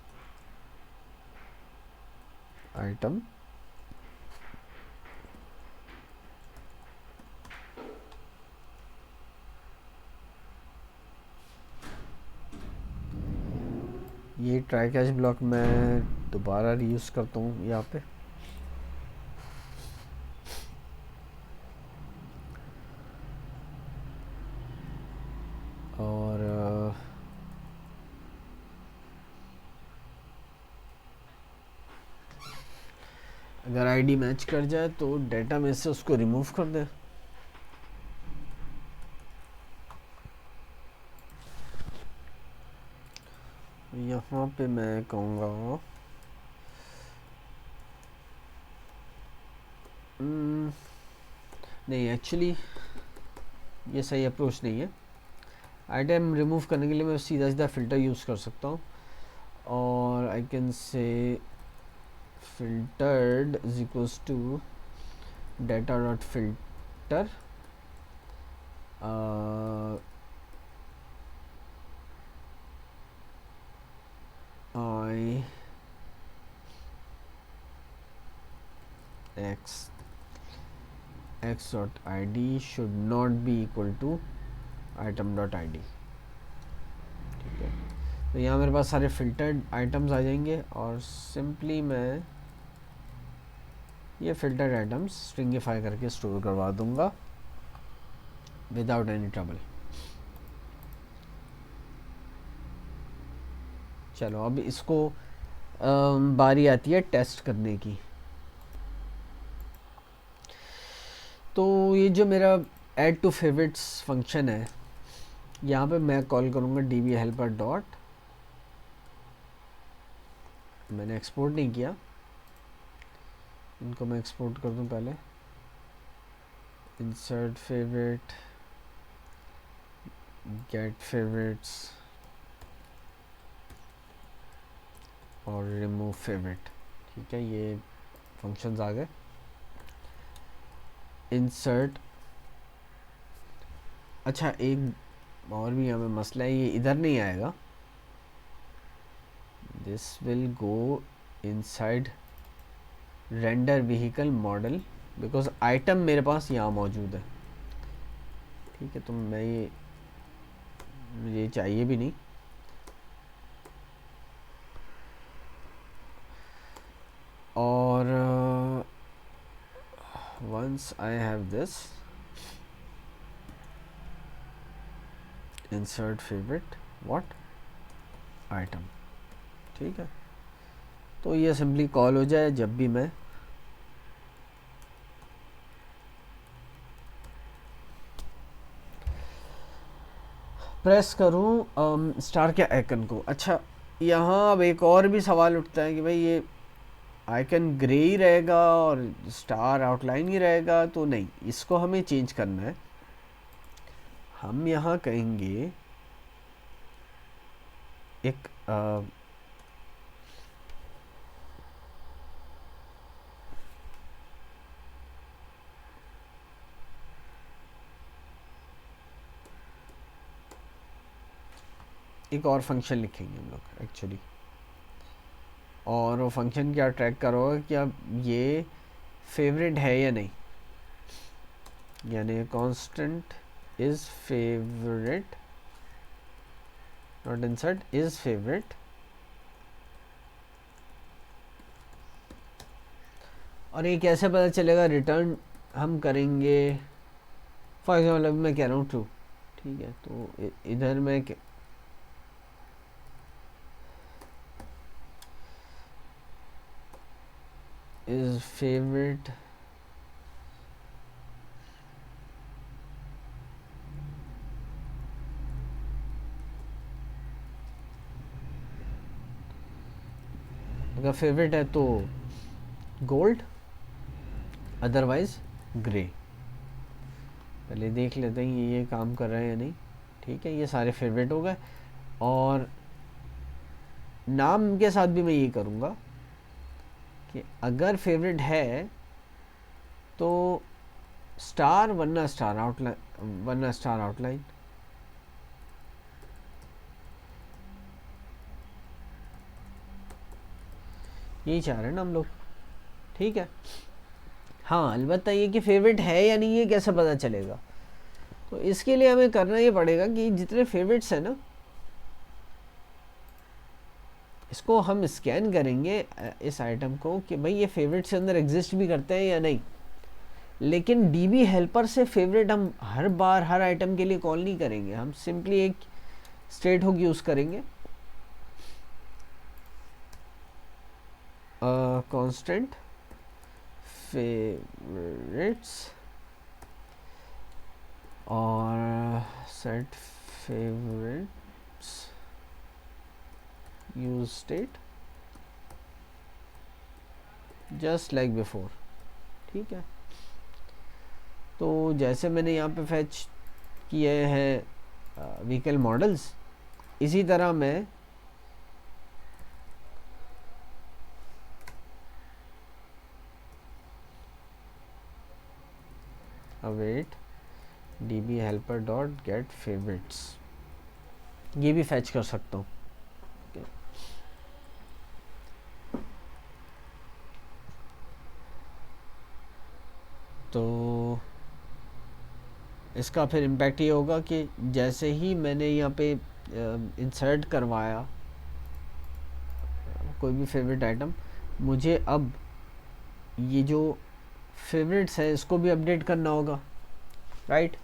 आइटम ये ट्राई कैच ब्लॉक मैं दोबारा रीयूज़ करता हूँ यहाँ पे। और अगर आईडी मैच कर जाए तो डेटा में से उसको रिमूव कर दें। यहाँ पे मैं कहूँगा नहीं, एक्चुअली ये सही अप्रोच नहीं है। आइटम रिमूव करने के लिए मैं सीधा सीधा फ़िल्टर यूज़ कर सकता हूँ, और I can say filtered is equals to data dot filter I x dot id should not be equal to item dot id, ठीक है। तो यहाँ मेरे पास सारे फिल्टर्ड आइटम्स आ जाएंगे, और सिंपली मैं ये फिल्टर्ड आइटम्स स्ट्रिंगिफाई करके स्टोर करवा दूंगा विदाउट एनी ट्रबल। चलो अब इसको बारी आती है टेस्ट करने की। तो ये जो मेरा ऐड टू फेवरेट्स फंक्शन है, यहाँ पे मैं कॉल करूँगा db helper डॉट, मैंने एक्सपोर्ट नहीं किया, इनको मैं एक्सपोर्ट कर दूँ पहले। इंसर्ट फेवरेट, गेट फेवरेट्स और रिमूव फेवरेट, ठीक है। ये फंक्शंस आ गए। इंसर्ट, अच्छा एक और भी हमें मसला है, ये इधर नहीं आएगा, this will go inside render vehicle model, because item मेरे पास यहाँ मौजूद है, ठीक है। तो मैं मुझे चाहिए भी नहीं। और once I have this insert favorite what item, ठीक है। तो ये सिंपली कॉल हो जाए जब भी मैं प्रेस करूँ स्टार के आइकन को। अच्छा, यहाँ अब एक और भी सवाल उठता है कि भाई ये आइकन ग्रे ही रहेगा और स्टार आउटलाइन ही रहेगा, तो नहीं, इसको हमें चेंज करना है। हम यहाँ कहेंगे एक एक और फंक्शन लिखेंगे हम लोग एक्चुअली, और वो फंक्शन क्या ट्रैक करोगे कि अब ये फेवरेट है या नहीं, यानी constant is favourite, not insert is favourite, और ये कैसे पता चलेगा, रिटर्न हम करेंगे फॉर एग्जाम्पल, अभी मैं कह रहा हूँ ट्रू, ठीक है, तो इधर मैं इज फेवरेट अगर फेवरेट है तो गोल्ड, अदरवाइज ग्रे। पहले देख लेते हैं ये काम कर रहा है या नहीं। ठीक है, ये सारे फेवरेट हो गए, और नाम के साथ भी मैं ये करूँगा कि अगर फेवरेट है तो स्टार वरना स्टार आउटलाइन, वरना स्टार आउटलाइन। यही चाह रहे हैं ना हम लोग, ठीक है। हाँ, अलबत्ता ये कि फेवरेट है या नहीं ये कैसे पता चलेगा, तो इसके लिए हमें करना ये पड़ेगा कि जितने फेवरेट्स हैं ना, इसको हम स्कैन करेंगे इस आइटम को कि भाई ये फेवरेट से अंदर एग्जिस्ट भी करते हैं या नहीं। लेकिन डीबी हेल्पर से फेवरेट हम हर बार हर आइटम के लिए कॉल नहीं करेंगे, हम सिंपली एक स्टेट हुक यूज़ करेंगे, कांस्टेंट फेवरेट्स और set favourites use state just like before. ठीक है, तो जैसे मैंने यहाँ पे फैच किए हैं व्हीकल मॉडल्स, इसी तरह मैं await db helper dot gate favourites ये भी फैच कर सकता हूँ। तो इसका फिर इम्पैक्ट ये होगा कि जैसे ही मैंने यहाँ पे इंसर्ट करवाया कोई भी फेवरेट आइटम, मुझे अब ये जो फेवरेट्स है इसको भी अपडेट करना होगा, राइट।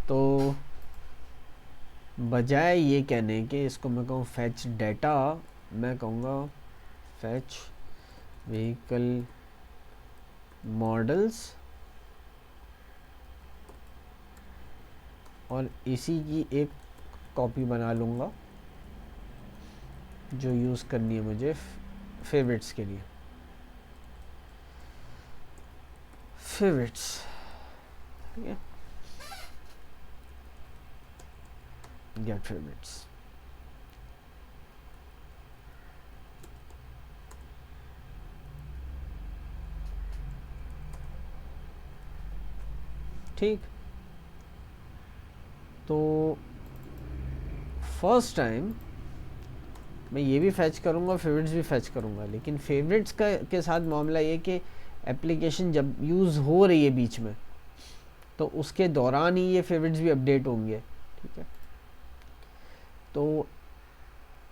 तो बजाय ये कहने के इसको मैं कहूँ फैच डाटा, मैं कहूँगा फैच व्हीकल मॉडल्स, और इसी की एक कॉपी बना लूँगा जो यूज़ करनी है मुझे फेवरेट्स के लिए। फेवरेट्स, ठीक है, गेट फेवरेट्स। ठीक, तो फर्स्ट टाइम मैं ये भी फैच करूँगा, फेवरेट्स भी फैच करूँगा, लेकिन फेवरेट्स का के साथ मामला ये कि एप्लीकेशन जब यूज़ हो रही है बीच में, तो उसके दौरान ही ये फेवरेट्स भी अपडेट होंगे। ठीक है, तो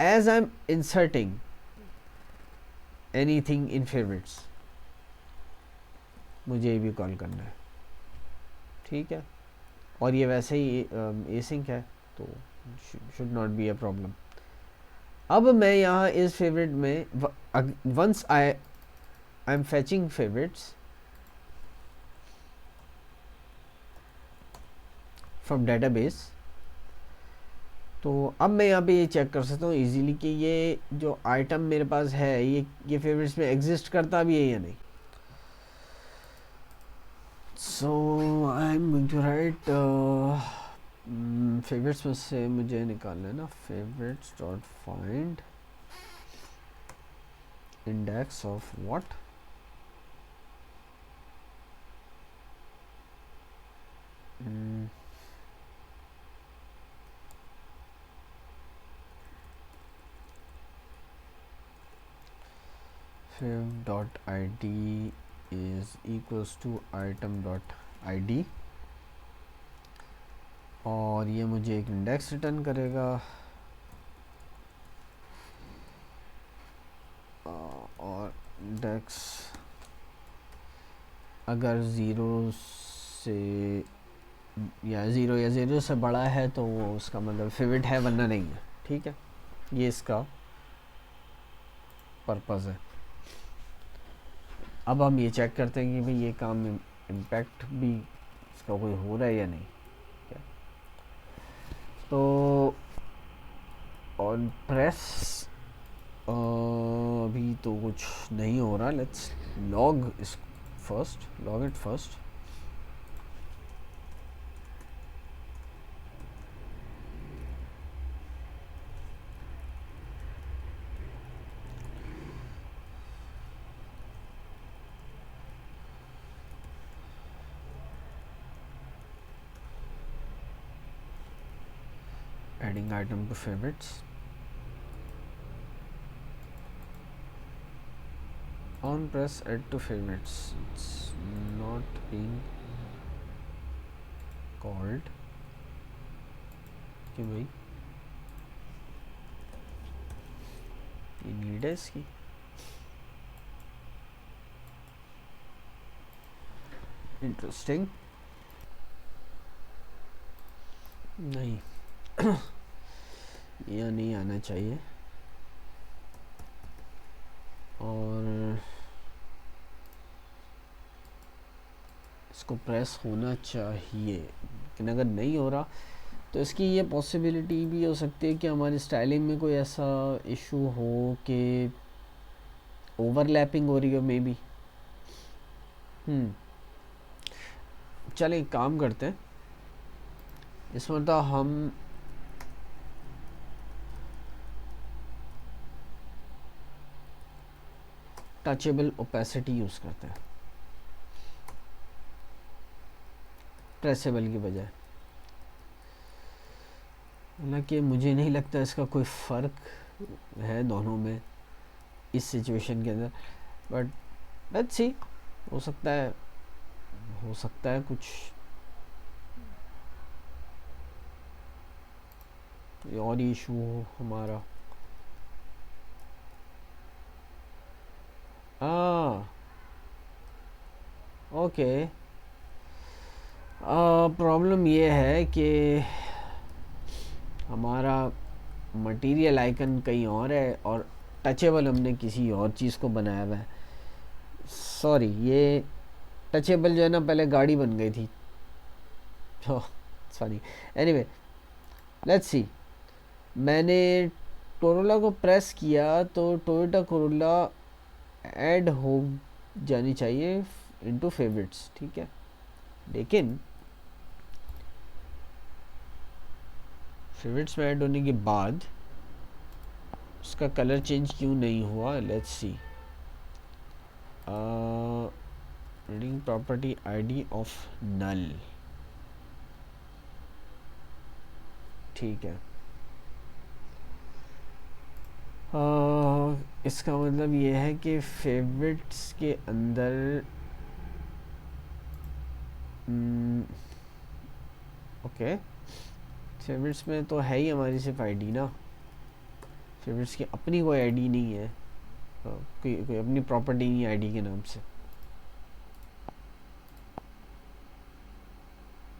as I am inserting anything in favourites, मुझे ये भी कॉल करना है। ठीक है, और ये वैसे ही एसिंक है, तो should not be a problem. अब मैं यहाँ इस फेवरेट में once I am fetching favourites, from database. तो अब मैं यहाँ पे ये चेक कर सकता हूँ इजीली कि ये जो आइटम मेरे पास है ये फेवरेट्स में एग्जिस्ट करता भी है या नहीं। So I am going to write favourites में से मुझे निकालना है ना, favourites dot find index of what, fiv dot id is equals to item dot id, और ये मुझे एक इंडेक्स रिटर्न करेगा और इंडेक्स अगर ज़ीरो से या ज़ीरो से बड़ा है तो वो उसका मतलब फेवरेट है, वरना नहीं है। ठीक है, ये इसका पर्पज़ है। अब हम ये चेक करते हैं कि भाई ये काम इम्पैक्ट भी इसका कोई हो रहा है या नहीं। क्या तो ऑन प्रेस अभी तो कुछ नहीं हो रहा। लेट्स लॉग इस first, log it first. adding item to favorites, on press add to favorites, it's not being called कि भाई ये नीड है इसकी। इंटरेस्टिंग, नहीं यह नहीं आना चाहिए। और इसको प्रेस होना चाहिए, लेकिन अगर नहीं हो रहा तो इसकी ये पॉसिबिलिटी भी हो सकती है कि हमारी स्टाइलिंग में कोई ऐसा इशू हो कि ओवरलैपिंग हो रही हो मे बी। चलें एक काम करते हैं, इस मतलब हम टचेबल ओपेसिटी यूज़ करते हैं ट्रेसेबल की बजाय। हालांकि मुझे नहीं लगता इसका कोई फ़र्क है दोनों में इस सिचुएशन के अंदर, बट लेट्स सी, हो सकता है कुछ और इशू हो हमारा। ओके, प्रॉब्लम ये है कि हमारा मटेरियल आइकन कहीं और है और टचेबल हमने किसी और चीज़ को बनाया हुआ है। सॉरी, ये टचेबल जो है ना पहले गाड़ी बन गई थी। Sorry, anyway let's see. मैंने टोरोला को प्रेस किया तो टोयोटा कोरोला ऐड हो जानी चाहिए इनटू फेवरेट्स, ठीक है। लेकिन फेवरेट्स में ऐड होने के बाद उसका कलर चेंज क्यों नहीं हुआ, let's see. Reading property ID of null, ठीक है। इसका मतलब ये है कि फेवरेट्स के अंदर ओके, फेवरेट्स में तो है ही हमारी सिर्फ आईडी ना, फेवरेट्स की अपनी कोई आईडी नहीं है, कोई अपनी प्रॉपर्टी नहीं है आईडी के नाम से,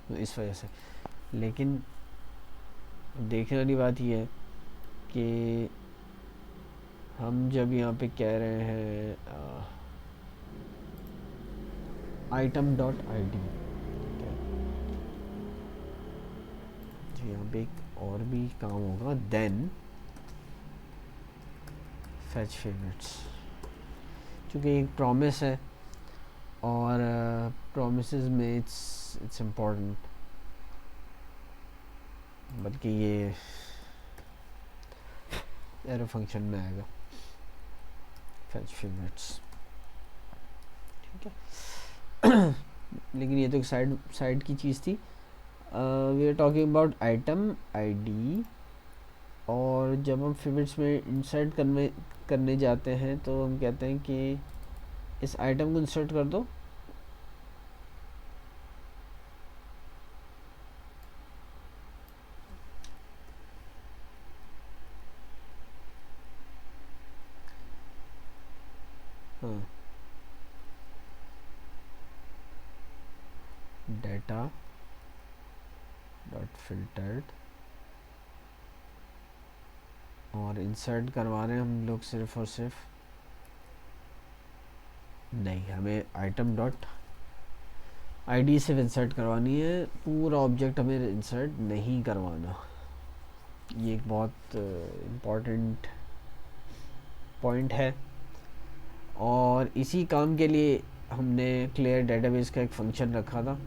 तो इस वजह से। लेकिन देखने वाली बात यह है कि हम जब यहाँ पे कह रहे हैं आइटम डॉट आई डी, अच्छा यहाँ पे एक और भी काम होगा, देन फैच फेवरेट्स, क्योंकि एक प्रॉमिस है और प्रॉमिसेस में इट्स इम्पोर्टेंट, बल्कि ये एरो फंक्शन में आएगा फैच फेवरेट्स, ठीक है। लेकिन ये तो एक साइड की चीज़ थी। We are talking about item ID, और जब हम फेवरेट्स में इंसर्ट करने जाते हैं तो हम कहते हैं कि इस आइटम को इंसर्ट कर दो, हाँ, डाटा डॉट फिल्टर्ड, और इंसर्ट करवा रहे हैं हम लोग सिर्फ और सिर्फ, नहीं, हमें आइटम डॉट आईडी सिर्फ इंसर्ट करवानी है, पूरा ऑब्जेक्ट हमें इंसर्ट नहीं करवाना। ये एक बहुत इम्पॉर्टेंट पॉइंट है, और इसी काम के लिए हमने क्लियर डेटाबेस का एक फंक्शन रखा था।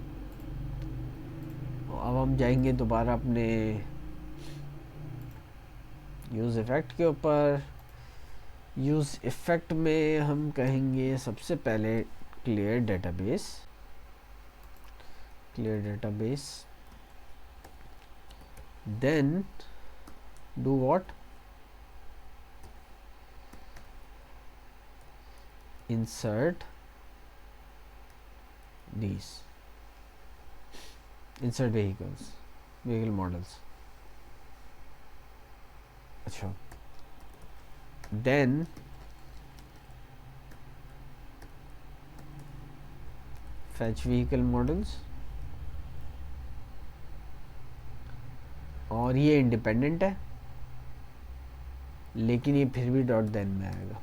अब हम जाएंगे दोबारा अपने यूज़ इफ़ेक्ट के ऊपर। यूज़ इफ़ेक्ट में हम कहेंगे सबसे पहले clear database, then do what, insert these, insert vehicle models, अच्छा, then fetch vehicle models, और ये इंडिपेंडेंट है लेकिन ये फिर भी डॉट देन में आएगा।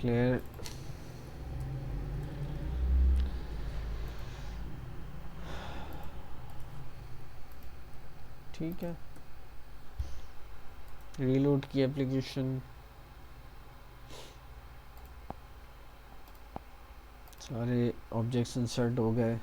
क्लियर, ठीक है। रीलोड की एप्लीकेशन, सारे ऑब्जेक्ट्स इंसर्ट हो गए।